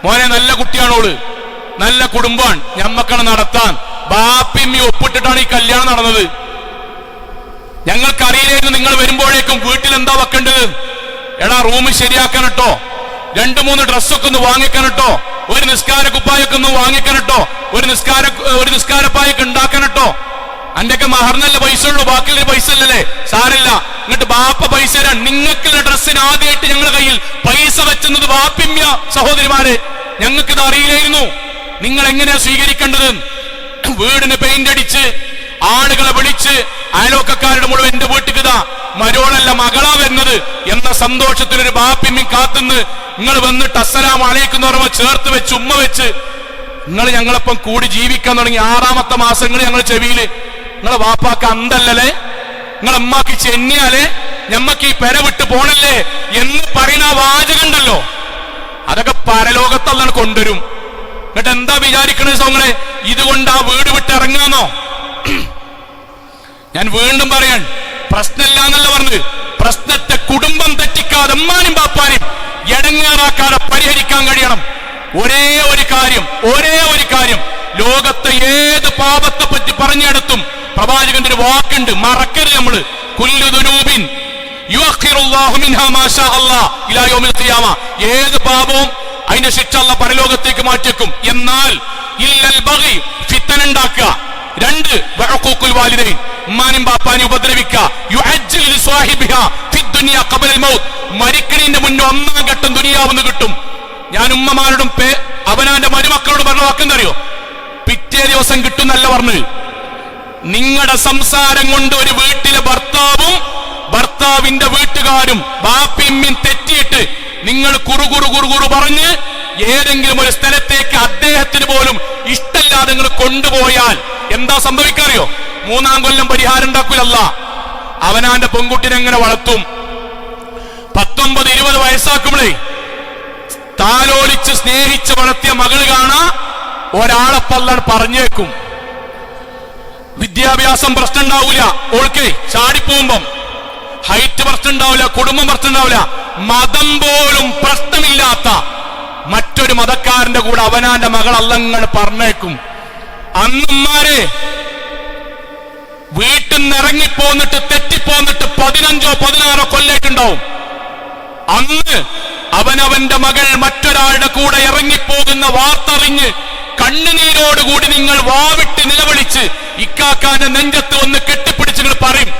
മോനെ നല്ല കുട്ടിയാണോള്, നല്ല കുടുംബമാണ്, ഞമ്മക്കളെ നടത്താൻ ബാപ്പിമ്മി ഒപ്പിട്ടിട്ടാണ് ഈ കല്യാണം നടന്നത്. ഞങ്ങൾക്കറിയില്ലായിരുന്നു നിങ്ങൾ വരുമ്പോഴേക്കും വീട്ടിൽ എന്താ വെക്കേണ്ടത്. എടാ റൂം ശരിയാക്കാനട്ടോ, 2-3 ഡ്രസ്സൊക്കെ ഒന്ന് വാങ്ങിക്കാനട്ടോ, ഒരു നിസ്കാര കുപ്പായൊക്കെ ഒന്ന് വാങ്ങിക്കാനട്ടോ, ഒരു നിസ്കാരപ്പായൊക്കെ ഉണ്ടാക്കാനട്ടോ. അന്റെയൊക്കെ മഹറിനല്ല പൈസ ഉള്ളൂ, ബാക്കിയുള്ള പൈസ അല്ലല്ലേ, സാരില്ല. എന്നിട്ട് ബാപ്പ പൈസ തരാൻ. നിങ്ങൾക്കുള്ള ഡ്രസ്സിന് ആദ്യമായിട്ട് ഞങ്ങളുടെ കയ്യിൽ പൈസ വെച്ചെന്നത് ബാപ്പിമ്യ. സഹോദരിമാരെ, ഞങ്ങൾക്കിത് അറിയില്ലായിരുന്നു. നിങ്ങൾ എങ്ങനെയാ സ്വീകരിക്കേണ്ടത്? വീടിന് പെയിന്റ് അടിച്ച് ആളുകളെ വിളിച്ച് അയലോക്കക്കാരുടെ മുഴുവൻ എന്റെ വീട്ടിക്കിതാ മരോളല്ല മകളാ വരുന്നത് എന്ന സന്തോഷത്തിലൊരു ബാപ്പിമ്മിൻ കാത്തുനിന്ന് നിങ്ങൾ വന്നിട്ട് അസ്സലാമു അലൈക്കും എന്ന് പറയുമ്പോൾ ചേർത്ത് വെച്ച് ഉമ്മ വെച്ച് നിങ്ങൾ ഞങ്ങളൊപ്പം കൂടി ജീവിക്കാൻ തുടങ്ങി. 6ാമത്തെ മാസങ്ങൾ ഞങ്ങൾ ചെവിയില് നിങ്ങളെ വാപ്പാക്ക് അന്തല്ലേ, നിങ്ങളെ അമ്മാക്ക് ചെന്നിയാലേ ഞമ്മക്ക് ഈ പെര വിട്ട് പോണല്ലേ എന്ന് പറയുന്ന ആ വാചകണ്ടല്ലോ, അതൊക്കെ പരലോകത്തല്ലാണ് കൊണ്ടുവരും. എന്നിട്ട് എന്താ വിചാരിക്കണേ സോങ്ങളെ, ഇതുകൊണ്ട് ആ വീട് വിട്ട് ഇറങ്ങാന്നോ? ഞാൻ വീണ്ടും പറയാൻ, പ്രശ്നമില്ല എന്നല്ല പറഞ്ഞത്. പ്രശ്നത്തെ കുടുംബം തെറ്റിക്കാതെ ഉമ്മാനും ബാപ്പാനും എടങ്ങേറാക്കാതെ പരിഹരിക്കാൻ കഴിയണം. ഒരേ ഒരു കാര്യം ലോകത്തെ ഏത് പാപത്തെ പറ്റി പറഞ്ഞെടുത്തും പ്രവാചകന്റെ ഒരു വാക്കുണ്ട്, മറക്കരുത് നമ്മള്. കുല്ലു ദുനൂബിൻ യുഅഖിറുല്ലാഹു മിൻഹാ മാ ശാ അല്ലാഹ് ഇലാ യൗമിൽ ഖിയാമ. ഏത് പാപവും അതിന്റെ ശിക്ഷ അല്ലാഹ് പരലോകത്തേക്ക് മാറ്റിവെക്കും. എന്നാൽ ഇല്ലൽ ബഗി, ഫിത്ന ഉണ്ടാക്കുക. 2 വഅഖൂഖുൽ വാലിദൈൻ, ഉമ്മാനും ബാപ്പാനും ഉപദ്രവിക്കുക. യുഅജ്ജിലു ലിസ്വാഹിബിഹാ ഫിദ്ദുനിയ ഖബലൽ മൗത്ത്, മരിക്കണതിന്റെ മുന്നേ 1ാം ഘട്ടം ദുനിയാവെന്ന് കിട്ടും. ഞാൻ ഉമ്മമാരോടും അവനാന്റെ മരുമക്കളോട് പറഞ്ഞ വാക്കെന്തറിയോ? പിറ്റേ ദിവസം കിട്ടുന്നല്ല പറഞ്ഞു. നിങ്ങളുടെ സംസാരം കൊണ്ട് ഒരു വീട്ടിലെ ഭർത്താവും ഭർത്താവിന്റെ വീട്ടുകാരും ബാപ്പിമ്മിൻ തെറ്റിയിട്ട് നിങ്ങൾ കുറുകുറു പറഞ്ഞ് ഏതെങ്കിലും ഒരു സ്ഥലത്തേക്ക് അദ്ദേഹത്തിന് പോലും ഇഷ്ടമില്ലാതെ നിങ്ങൾ കൊണ്ടുപോയാൽ എന്താ സംഭവിക്കാറിയോ? 3ാം കൊല്ലം പരിഹാരം ഉണ്ടാക്കൂലല്ല. അവനാന്റെ പെൺകുട്ടിനെ എങ്ങനെ വളർത്തും? 19-20 വയസ്സാക്കുമ്പോഴേ താലോലിച്ച് സ്നേഹിച്ച് വളർത്തിയ മകള് കാണാ ഒരാളെ പല്ലാണ് പറഞ്ഞേക്കും. വിദ്യാഭ്യാസം പ്രശ്നം ഉണ്ടാവൂല, ഓൾക്ക് ചാടിപ്പോകുമ്പം ഹൈറ്റ് പ്രശ്നം ഉണ്ടാവില്ല, കുടുംബം പ്രശ്നം ഉണ്ടാവില്ല. മതം പോലും പ്രശ്നമില്ലാത്ത മറ്റൊരു മതക്കാരന്റെ കൂടെ അവനാന്റെ മകൾ അല്ലങ്ങൾ പറഞ്ഞേക്കും. അന്നുമാരെ വീട്ടിൽ നിന്ന് ഇറങ്ങിപ്പോന്നിട്ട് തെറ്റിപ്പോന്നിട്ട് 15-16 കൊല്ലായിട്ടുണ്ടാവും. അന്ന് അവനവന്റെ മകൾ മറ്റൊരാളുടെ കൂടെ ഇറങ്ങിപ്പോകുന്ന വാർത്തറിഞ്ഞ് കണ്ണുനീരോടുകൂടി നിങ്ങൾ വാവിട്ട് നിലവിളിച്ച് ഇക്കാക്കാന്റെ നെഞ്ചത്ത് വന്ന് കെട്ടിപ്പിടിച്ച് നിങ്ങൾ പറയും,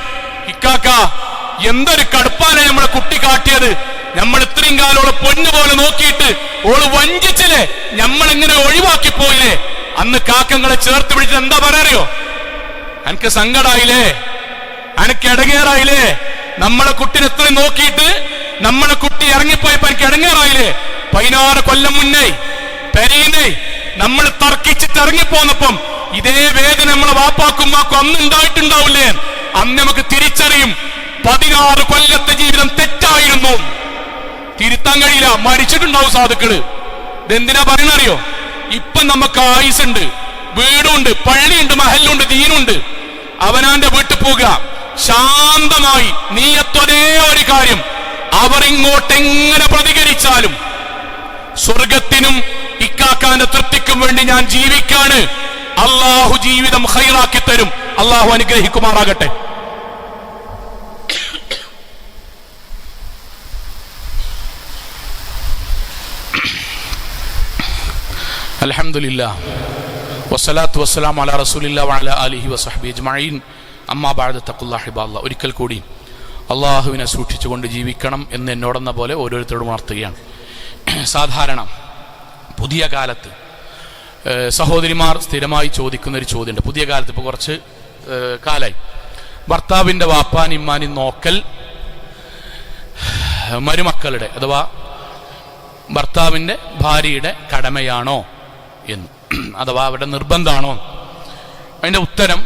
ഇക്കാക്ക എന്തൊരു കടുപ്പാനെ നമ്മളെ കുട്ടി കാട്ടിയത്, നമ്മൾ ഇത്രയും കാലം ഓളെ പൊന്നു പോലെ നോക്കിയിട്ട് ഓള് വഞ്ചിച്ചില്ലേ, നമ്മളെങ്ങനെ ഒഴിവാക്കി പോയില്ലേ. അന്ന് കാക്കങ്ങളെ ചേർത്ത് പിടിച്ചിട്ട് എന്താ പറയാറിയോ, എനിക്ക് സങ്കടായില്ലേ, എനിക്ക് ഇടങ്ങേറായില്ലേ, നമ്മളെ കുട്ടിനെ ഇത്രയും നോക്കിയിട്ട് നമ്മളെ കുട്ടി ഇറങ്ങിപ്പോയപ്പോ എനിക്ക് ഇടങ്ങേറായില്ലേ. 16 കൊല്ലം മുന്നേ പെരീനെ നമ്മൾ തർക്കിച്ചിട്ട് ഇറങ്ങിപ്പോന്നപ്പം ഇതേ വേദന നമ്മളെ വാപ്പാക്കുമ്മാക്കും അന്ന് ഉണ്ടായിട്ടുണ്ടാവില്ലേ. അന്ന് നമുക്ക് തിരിച്ചറിയും 16 കൊല്ലത്തെ ജീവിതം തെറ്റായിരുന്നു, തിരുത്താൻ കഴിയില്ല, മരിച്ചിട്ടുണ്ടാവും സാധുക്കള്. ഇതെന്തിനാ പറയണറിയോ, ഇപ്പൊ നമുക്ക് ആയുസുണ്ട്, വീടുണ്ട്, പള്ളിയുണ്ട്, മഹലുണ്ട്, ദീനുണ്ട്. അവനാന്റെ വീട്ടിൽ പോവുക ശാന്തമായി, നീയത്തൊരേ ഒരു കാര്യം, അവർ ഇങ്ങോട്ടെങ്ങനെ പ്രതികരിച്ചാലും സ്വർഗത്തിനും ഇക്കാക്കാന്റെ തൃപ്തിക്കും വേണ്ടി ഞാൻ ജീവിക്കാണ്. അള്ളാഹു ജീവിതം ഖൈറാക്കി തരും. അള്ളാഹു അനുഗ്രഹിക്കുമാറാകട്ടെ. അൽഹംദുലില്ലാഹ് വസ്സലാത്തു വസ്സലാമു അലാ റസൂലില്ലാഹി വഅലാ ആലിഹി വസഹ്ബിഹി അജ്മഈൻ. അമ്മാ ബഅദ തഖുല്ലാഹി ഇബാദല്ലാഹ്. ഒരിക്കൽ കൂടി അള്ളാഹുവിനെ സൂക്ഷിച്ചുകൊണ്ട് ജീവിക്കണം എന്ന് എന്നോടെന്ന പോലെ ഓരോരുത്തരോടും ഉണർത്തുകയാണ്. സാധാരണ പുതിയ കാലത്ത് സഹോദരിമാർ സ്ഥിരമായി ചോദിക്കുന്ന ഒരു ചോദ്യമുണ്ട്. പുതിയ കാലത്ത് ഇപ്പോൾ കുറച്ച് കാലായി ഭർത്താവിൻ്റെ വാപ്പാനും ഇമ്മാനും നോക്കൽ മരുമക്കളുടെ അഥവാ ഭർത്താവിൻ്റെ ഭാര്യയുടെ കടമയാണോ എന്ന്, അഥവാ അവരുടെ നിർബന്ധമാണോ. അതിൻ്റെ ഉത്തരം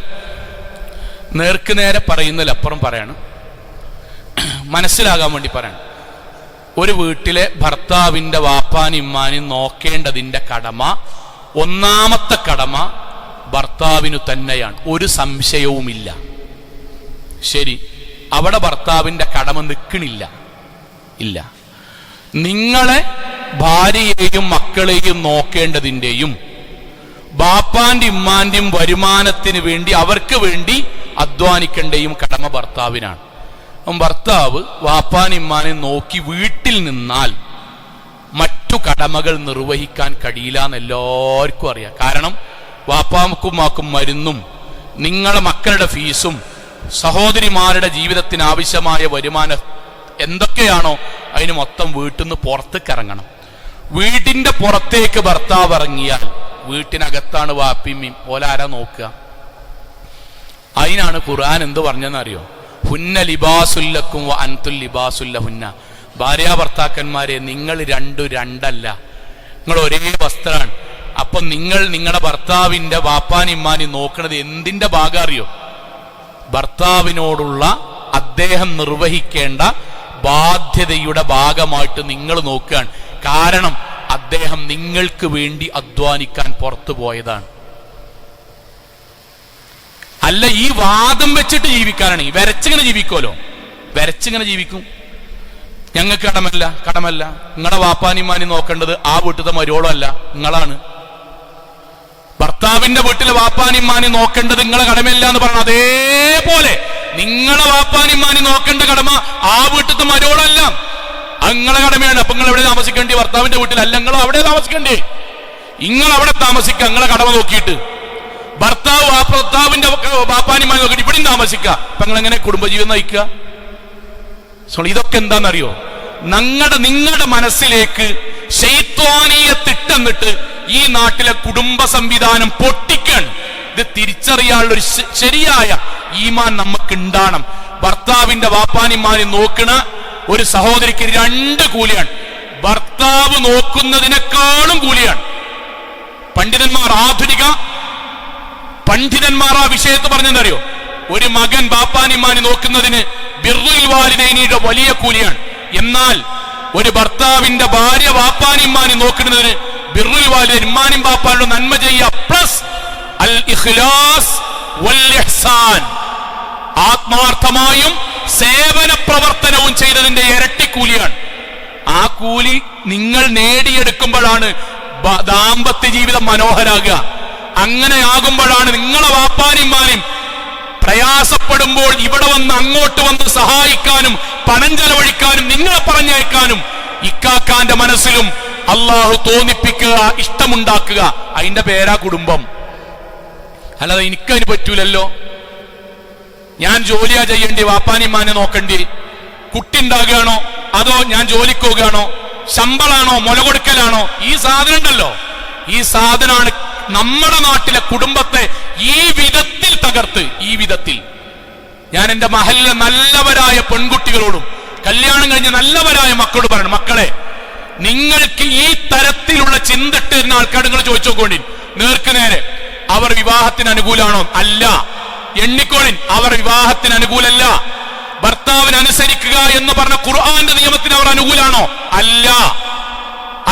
നേർക്ക് നേരെ പറയുന്നതിലപ്പുറം പറയാണ്, മനസ്സിലാകാൻ വേണ്ടി പറയണം. ഒരു വീട്ടിലെ ഭർത്താവിൻ്റെ വാപ്പാനും ഇമ്മാനും നോക്കേണ്ടതിൻ്റെ കടമ, ഒന്നാമത്തെ കടമ ഭർത്താവിനു തന്നെയാണ്, ഒരു സംശയവുമില്ല. ശരി, അവിടെ ഭർത്താവിൻ്റെ കടമ നിൽക്കണില്ല, ഇല്ല. നിങ്ങളെ ഭാര്യയെയും മക്കളെയും നോക്കേണ്ടതിൻ്റെയും ബാപ്പാന്റെ ഇമ്മാന്റെയും വരുമാനത്തിന് വേണ്ടി അവർക്ക് വേണ്ടി അധ്വാനിക്കേണ്ടയും കടമ ഭർത്താവിനാണ്. ഭർത്താവ് വാപ്പാനും ഇമ്മാനെയും നോക്കി വീട്ടിൽ നിന്നാൽ മറ്റു കടമകൾ നിർവഹിക്കാൻ കഴിയില്ല എന്ന് എല്ലാവർക്കും അറിയാം. കാരണം വാപ്പാക്കും മാക്കും മരുന്നും നിങ്ങളെ മക്കളുടെ ഫീസും സഹോദരിമാരുടെ ജീവിതത്തിന് ആവശ്യമായ വരുമാനം എന്തൊക്കെയാണോ അതിന് മൊത്തം വീട്ടിൽ നിന്ന് പുറത്തേക്ക് ഇറങ്ങണം. വീടിന്റെ പുറത്തേക്ക് ഭർത്താവ് ഇറങ്ങിയാൽ വീട്ടിനകത്താണ് വാപ്പിമ്മയും ഓലാരാ നോക്കുക. അതിനാണ് ഖുർആൻ എന്ത് പറഞ്ഞെന്നറിയോ, ഹുന്ന ലിബാസുല്ലക്കും വ അൻതുൽ ലിബാസുല്ലഹുന്ന. ഭാര്യ ഭർത്താക്കന്മാരെ, നിങ്ങൾ രണ്ടല്ല, നിങ്ങൾ ഒരേ വസ്ത്രമാണ്. അപ്പൊ നിങ്ങൾ നിങ്ങളുടെ ഭർത്താവിന്റെ വാപ്പാനും ഇമ്മാനും നോക്കണത് എന്തിന്റെ ഭാഗം അറിയോ? ഭർത്താവിനോടുള്ള അദ്ദേഹം നിർവഹിക്കേണ്ട ബാധ്യതയുടെ ഭാഗമായിട്ട് നിങ്ങൾ നോക്കുകയാണ്. കാരണം അദ്ദേഹം നിങ്ങൾക്ക് വേണ്ടി അധ്വാനിക്കാൻ പുറത്തു പോയതാണ്. അല്ല ഈ വാദം വെച്ചിട്ട് ജീവിക്കാനാണ്. ഈ വരച്ചിങ്ങനെ ജീവിക്കുമല്ലോ, വരച്ചിങ്ങനെ ജീവിക്കും. ഞങ്ങൾക്ക് കടമല്ല. നിങ്ങളുടെ വാപ്പാനിമാനി നോക്കേണ്ടത് ആ വീട്ടിലത്തെ മരോളോ അല്ല, നിങ്ങളാണ്. ഭർത്താവിന്റെ വീട്ടിലെ വാപ്പാനിമാനി നോക്കേണ്ടത് നിങ്ങളെ കടമയില്ല എന്ന് പറഞ്ഞു. അതേപോലെ നിങ്ങളെ വാപ്പാനിമാനി നോക്കേണ്ട കടമ ആ വീട്ടിലത്തെ മരോളല്ല, നിങ്ങളെ കടമയാണ്. അപ്പൊ നിങ്ങൾ എവിടെ താമസിക്കേണ്ടി? ഭർത്താവിന്റെ വീട്ടിലല്ല, നിങ്ങൾ അവിടെ താമസിക്കേണ്ടി. നിങ്ങൾ അവിടെ താമസിക്കുക, നിങ്ങളെ കടമ നോക്കിയിട്ട്. ഭർത്താവിന്റെ വാപ്പാനിമാനി നോക്കിയിട്ട് ഇവിടെയും താമസിക്കുക. അപ്പൊ നിങ്ങൾ എങ്ങനെ കുടുംബജീവിതം നയിക്കുക? ഇതൊക്കെ എന്താണെന്നറിയോ? നിങ്ങളുടെ മനസ്സിലേക്ക് ശൈത്വാനീയത്തിട്ടെന്നിട്ട് ഈ നാട്ടിലെ കുടുംബ സംവിധാനം പൊട്ടിക്കാൻ. ഇത് തിരിച്ചറിയാനുള്ള ഒരു ശരിയായ ഈമാൻ നമുക്ക് ഉണ്ടാകണം. ഭർത്താവിന്റെ വാപ്പാനിമാനി നോക്കണ ഒരു സഹോദരിക്ക് 2 കൂലിയാണ്. ഭർത്താവ് നോക്കുന്നതിനേക്കാളും കൂലിയാണ്. ആധുനിക പണ്ഡിതന്മാർ ആ വിഷയത്ത് പറഞ്ഞെന്നറിയോ? ഒരു മകൻ ബാപ്പാനിമാനി നോക്കുന്നതിന് ബിർറുൽ വാലിദൈനിയുടെ വലിയ കൂലിയാണ്. എന്നാൽ ഒരു ഭർത്താവിന്റെ ഭാര്യ വാപ്പാനിമാനി നോക്കുന്നതിന് ബിർറുൽ വാലിദൈൻ ഇമ്മാനും ബാപ്പാനും നന്മ ചെയ്യുക പ്ലസ് അൽ ഇഖ്ലാസ് വൽ ഇഹ്സാൻ, ആത്മാർത്ഥമായും സേവന പ്രവർത്തനവും ചെയ്തതിന്റെ ഇരട്ടിക്കൂലിയാണ്. ആ കൂലി നിങ്ങൾ നേടിയെടുക്കുമ്പോഴാണ് ദാമ്പത്യ ജീവിതം മനോഹരാകുക. അങ്ങനെ ആകുമ്പോഴാണ് നിങ്ങളെ വാപ്പാനിമാനും പ്രയാസപ്പെടുമ്പോൾ ഇവിടെ വന്ന് അങ്ങോട്ട് വന്ന് സഹായിക്കാനും പണം ചെലവഴിക്കാനും നിങ്ങളെ പറഞ്ഞയക്കാനും ഇക്കാക്കാന്റെ മനസ്സിലും അള്ളാഹു തോന്നിപ്പിക്കുക, ഇഷ്ടമുണ്ടാക്കുക. അതിന്റെ പേരാ കുടുംബം. അല്ലാതെ എനിക്കതിന് പറ്റൂലല്ലോ, ഞാൻ ജോലിയാ ചെയ്യേണ്ടി, വാപ്പാനിമാനെ നോക്കണ്ടി, കുട്ടി ഉണ്ടാകുകയാണോ അതോ ഞാൻ ജോലിക്ക് പോകുകയാണോ, ശമ്പളാണോ, മുല കൊടുക്കലാണോ? ഈ സാധനം ഉണ്ടല്ലോ, ഈ സാധനമാണ് നമ്മുടെ നാട്ടിലെ കുടുംബത്തെ ഈ വിധത്തിൽ തകർത്ത്. ഈ വിധത്തിൽ ഞാൻ എന്റെ മഹലിലെ നല്ലവരായ പെൺകുട്ടികളോടും കല്യാണം കഴിഞ്ഞ നല്ലവരായ മക്കളോട് പറയണം, മക്കളെ, നിങ്ങൾക്ക് ഈ തരത്തിലുള്ള ചിന്തട്ടുന്ന ആൾക്കാർ നിങ്ങൾ ചോദിച്ചു നോക്കോണ്ടി, നേർക്ക് നേരെ അവർ വിവാഹത്തിന് അനുകൂലാണോ? അല്ല. എണ്ണിക്കോളിൻ, അവർ വിവാഹത്തിന് അനുകൂലല്ല. ഭർത്താവിന് അനുസരിക്കുക എന്ന് പറഞ്ഞ ഖുർആന്റെ നിയമത്തിന് അവർ അനുകൂലാണോ? അല്ല,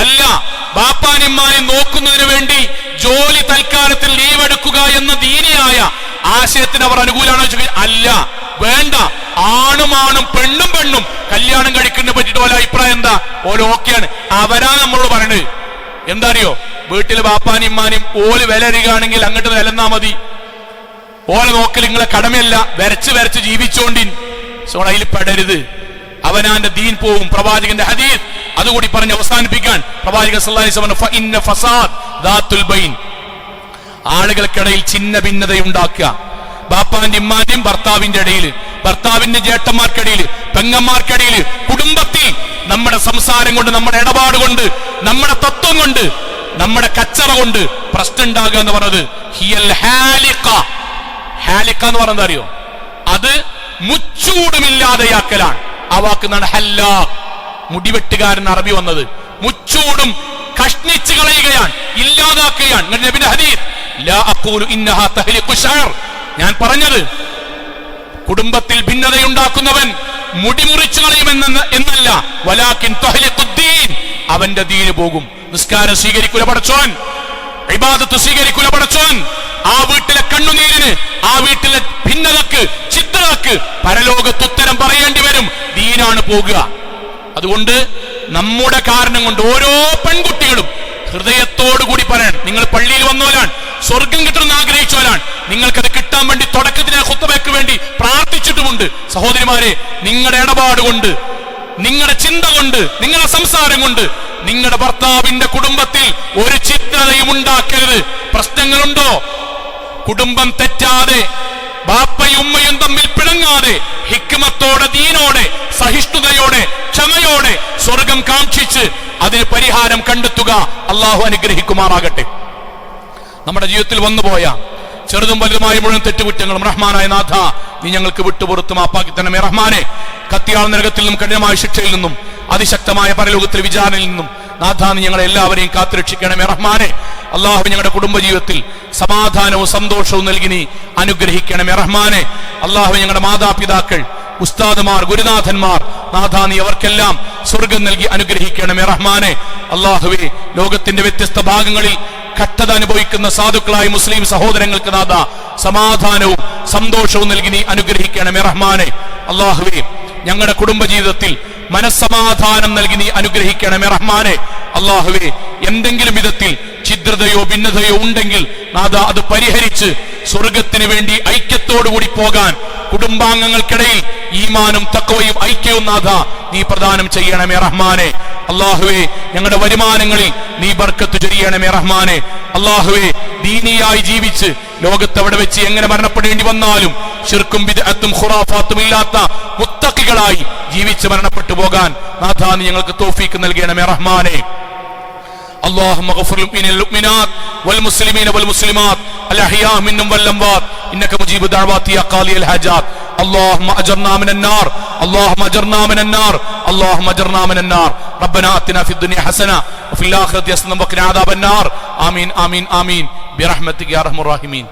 അല്ല. ബാപ്പാനിമ്മാനും നോക്കുന്നതിന് വേണ്ടി ജോലി തൽക്കാലത്തിൽ ലീവ് എടുക്കുക എന്ന ദീനിയായ ആശയത്തിന് അവർ അനുകൂലാണോ? അല്ല, വേണ്ട. ആണുമാണും പെണ്ണും പെണ്ണും കല്യാണം കഴിക്കുന്നതിനെ പറ്റിയിട്ട് ഓരോ അഭിപ്രായം എന്താ? ഓരോ ഓക്കെയാണ്. അവരാ നമ്മളോട് പറയണത്. എന്താ അറിയോ? വീട്ടിൽ ബാപ്പാനിമ്മാനും ഓല് വില അറിയുകയാണെങ്കിൽ അങ്ങോട്ട് വിലന്നാ മതി. ഓല നോക്കൽ നിങ്ങളെ കടമയല്ല. വരച്ച് വരച്ച് ജീവിച്ചോണ്ടിൻ. അതിൽ പെടരുത്. അവനാന്റെ ദീൻ പോവും. പ്രവാചകന്റെ ഹദീസ് അതുകൂടി പറഞ്ഞ് അവസാനിപ്പിക്കാൻ പ്രവാചകൻ സല്ലല്ലാഹു അലൈഹി വസല്ലം ഫഇന്ന ഫസാദ് ദാത്തുൽ ബൈൻ, ആളുകൾക്കിടയിൽ ചിന്ന ഭിന്നതയുണ്ടാക്കുക. ബാപ്പാന്റെ ഇമ്മാന്റെയും ഭർത്താവിന്റെ ഇടയിൽ, ഭർത്താവിന്റെ ജേട്ടന്മാർക്കിടയിൽ, പെങ്ങന്മാർക്കിടയിൽ, കുടുംബത്തിൽ നമ്മുടെ സംസാരം കൊണ്ട്, നമ്മുടെ ഇടപാട് കൊണ്ട്, നമ്മുടെ തത്വം കൊണ്ട്, നമ്മുടെ കച്ചറ കൊണ്ട് പ്രശ്നം ഉണ്ടാകുക എന്ന് പറഞ്ഞത് ഹിയൽ ഹാലിഖ. ഹാലിഖ എന്ന് പറഞ്ഞത് അറിയോ? അത് മുച്ചൂടുമില്ലാതെയാക്കലാണ്. ആ വാക്കുന്നാണ് ഹല്ലാ, മുടിവെട്ടുകാരൻ അറബി വന്നത്. മുച്ചൂടും കഷ്ണിച്ച് കളയുകയാണ്, ഇല്ലാതാക്കുകയാണ്. നബിയുടെ ഹദീസ്, ലാ അഖൂലു ഇന്നഹാ തഹ്ലിഖു ശഅർ, ഞാൻ പറഞ്ഞത് കുടുംബത്തിൽ ഭിന്നതയുണ്ടാക്കുന്നവൻ മുടി മുറിച്ചു കളയുമെന്നല്ല, വലാകിൻ തഹ്ലിഖുദ്ദീൻ, അവന്റെ ദീന് പോകും. നിസ്കാരം സ്വീകരിക്കൂല പടച്ചോൻ, ഇബാദത്ത് സ്വീകരിക്കൂല പടച്ചോൻ. ആ വീട്ടിലെ കണ്ണുനീരിന്, ആ വീട്ടിലെ ഭിന്നതക്ക്, ചിത്രക്ക് പരലോകത്ത് ഉത്തരം പറയേണ്ടി വരും. ദീനാണ് പോകുക. അതുകൊണ്ട് നമ്മുടെ കാരണം കൊണ്ട് ഓരോ പെൺകുട്ടികളും ഹൃദയത്തോടുകൂടി പറയാൻ, നിങ്ങൾ പള്ളിയിൽ വന്നോലാണ്, സ്വർഗം കിട്ടണമെന്ന് ആഗ്രഹിച്ചോലാണ്, നിങ്ങൾക്കത് കിട്ടാൻ വേണ്ടി തുടക്കത്തിന് ഖുത്ബയ്ക്ക് വേണ്ടി പ്രാർത്ഥിച്ചിട്ടുമുണ്ട്. സഹോദരിമാരെ, നിങ്ങളുടെ ഇടപാട് കൊണ്ട്, നിങ്ങളുടെ ചിന്ത കൊണ്ട്, നിങ്ങളുടെ സംസാരം കൊണ്ട് നിങ്ങളുടെ ഭർത്താവിന്റെ കുടുംബത്തിൽ ഒരു ചിത്രതയും ഉണ്ടാക്കരുത്. പ്രശ്നങ്ങളുണ്ടോ? കുടുംബം തെറ്റാതെ, ബാപ്പയും ഉമ്മയും തമ്മിൽ പിണങ്ങാതെ, ഹിക്മത്തോടെ, ദീനോടെ, സഹിഷ്ണുതയോടെ, ക്ഷമയോടെ സ്വർഗം കാക്ഷിച്ച് അതിന് പരിഹാരം കണ്ടെത്തുക. അള്ളാഹു അനുഗ്രഹിക്കുമാറാകട്ടെ. നമ്മുടെ ജീവിതത്തിൽ വന്നുപോയ ചെറുതും വലുതുമായ മുഴുവൻ തെറ്റുകുറ്റങ്ങളും റഹ്മാനായ നാഥ നീ ഞങ്ങൾക്ക് വിട്ടുപുറത്ത് മാപ്പാക്കി തന്നെ റഹ്മാനെ. കത്തിയാൾ നരകത്തിൽ നിന്നും, കഠിനമായ ശിക്ഷയിൽ നിന്നും, അതിശക്തമായ പരലോകത്തിലെ വിചാരണയിൽ നിന്നും നാഥ നീ ഞങ്ങളെ എല്ലാവരെയും കാത്തുരക്ഷിക്കണമേ റഹ്മാനെ. അള്ളാഹു ഞങ്ങളുടെ കുടുംബജീവിതത്തിൽ സമാധാനവും സന്തോഷവും നൽകി നീ അനുഗ്രഹിക്കണമേ റഹ്മാനെ. അള്ളാഹു ഞങ്ങളുടെ മാതാപിതാക്കൾ, ഉസ്താദുമാർ, ഗുരുനാഥന്മാർ, നാഥ നീ അവർക്കെല്ലാം സ്വർഗം നൽകി അനുഗ്രഹിക്കണമേ റഹ്മാനെ. അള്ളാഹുവേ, ലോകത്തിന്റെ വ്യത്യസ്ത ഭാഗങ്ങളിൽ കഷ്ടത അനുഭവിക്കുന്ന സാധുക്കളായ മുസ്ലിം സഹോദരങ്ങൾക്ക് നാഥ സമാധാനവും സന്തോഷവും നൽകി നീ അനുഗ്രഹിക്കണമേ റഹ്മാനെ. അള്ളാഹുവേ, ഞങ്ങളുടെ കുടുംബജീവിതത്തിൽ മനസ്സമാധാനം നൽകി നീ അനുഗ്രഹിക്കണമേ റഹ്മാനെ. അള്ളാഹുവേ, എന്തെങ്കിലും വിധത്തിൽ ഛിദ്രതയോ ഭിന്നതയോ ഉണ്ടെങ്കിൽ നാഥ അത് പരിഹരിച്ച് സ്വർഗത്തിന് വേണ്ടി ഐക്യത്തോടുകൂടി പോകാൻ കുടുംബാംഗങ്ങൾക്കിടയിൽ ഈമാനും തഖ്വയും ഐക്യവും നാഥ നീ പ്രദാനം ചെയ്യണമേ റഹ്മാനെ. അള്ളാഹുവേ, ഞങ്ങളുടെ വരുമാനങ്ങളിൽ നീ ബർക്കത്ത് ചൊരിയണമേ റഹ്മാനെ. അള്ളാഹുവേ, ദീനിയായി ജീവിച്ച് ലോകത്തെവിടെ വെച്ച് എങ്ങനെ മരണപ്പെടേണ്ടി വന്നാലും ശിർക്കും ബിദ്അത്തും ഖുറാഫാത്തും ഇല്ലാത്ത മുത്തഖികളായി ജീവിച്ച് മരണപ്പെട്ടു പോകാൻ നാഥ നീ ഞങ്ങൾക്ക് തൗഫീഖ് നൽകണമേ റഹ്മാനെ. اللهم اغفر للمؤمنات والمسلمين والمسلمات الأحياء منهم والأموات إنك مجيب الدعوات يا قاضي الحاجات. اللهم أجرنا من النار، اللهم أجرنا من النار، اللهم أجرنا من النار. ربنا آتنا في الدنيا حسنة وفي الآخرة حسنة وقنا عذاب النار. آمين آمين آمين برحمتك يا أرحم الراحمين.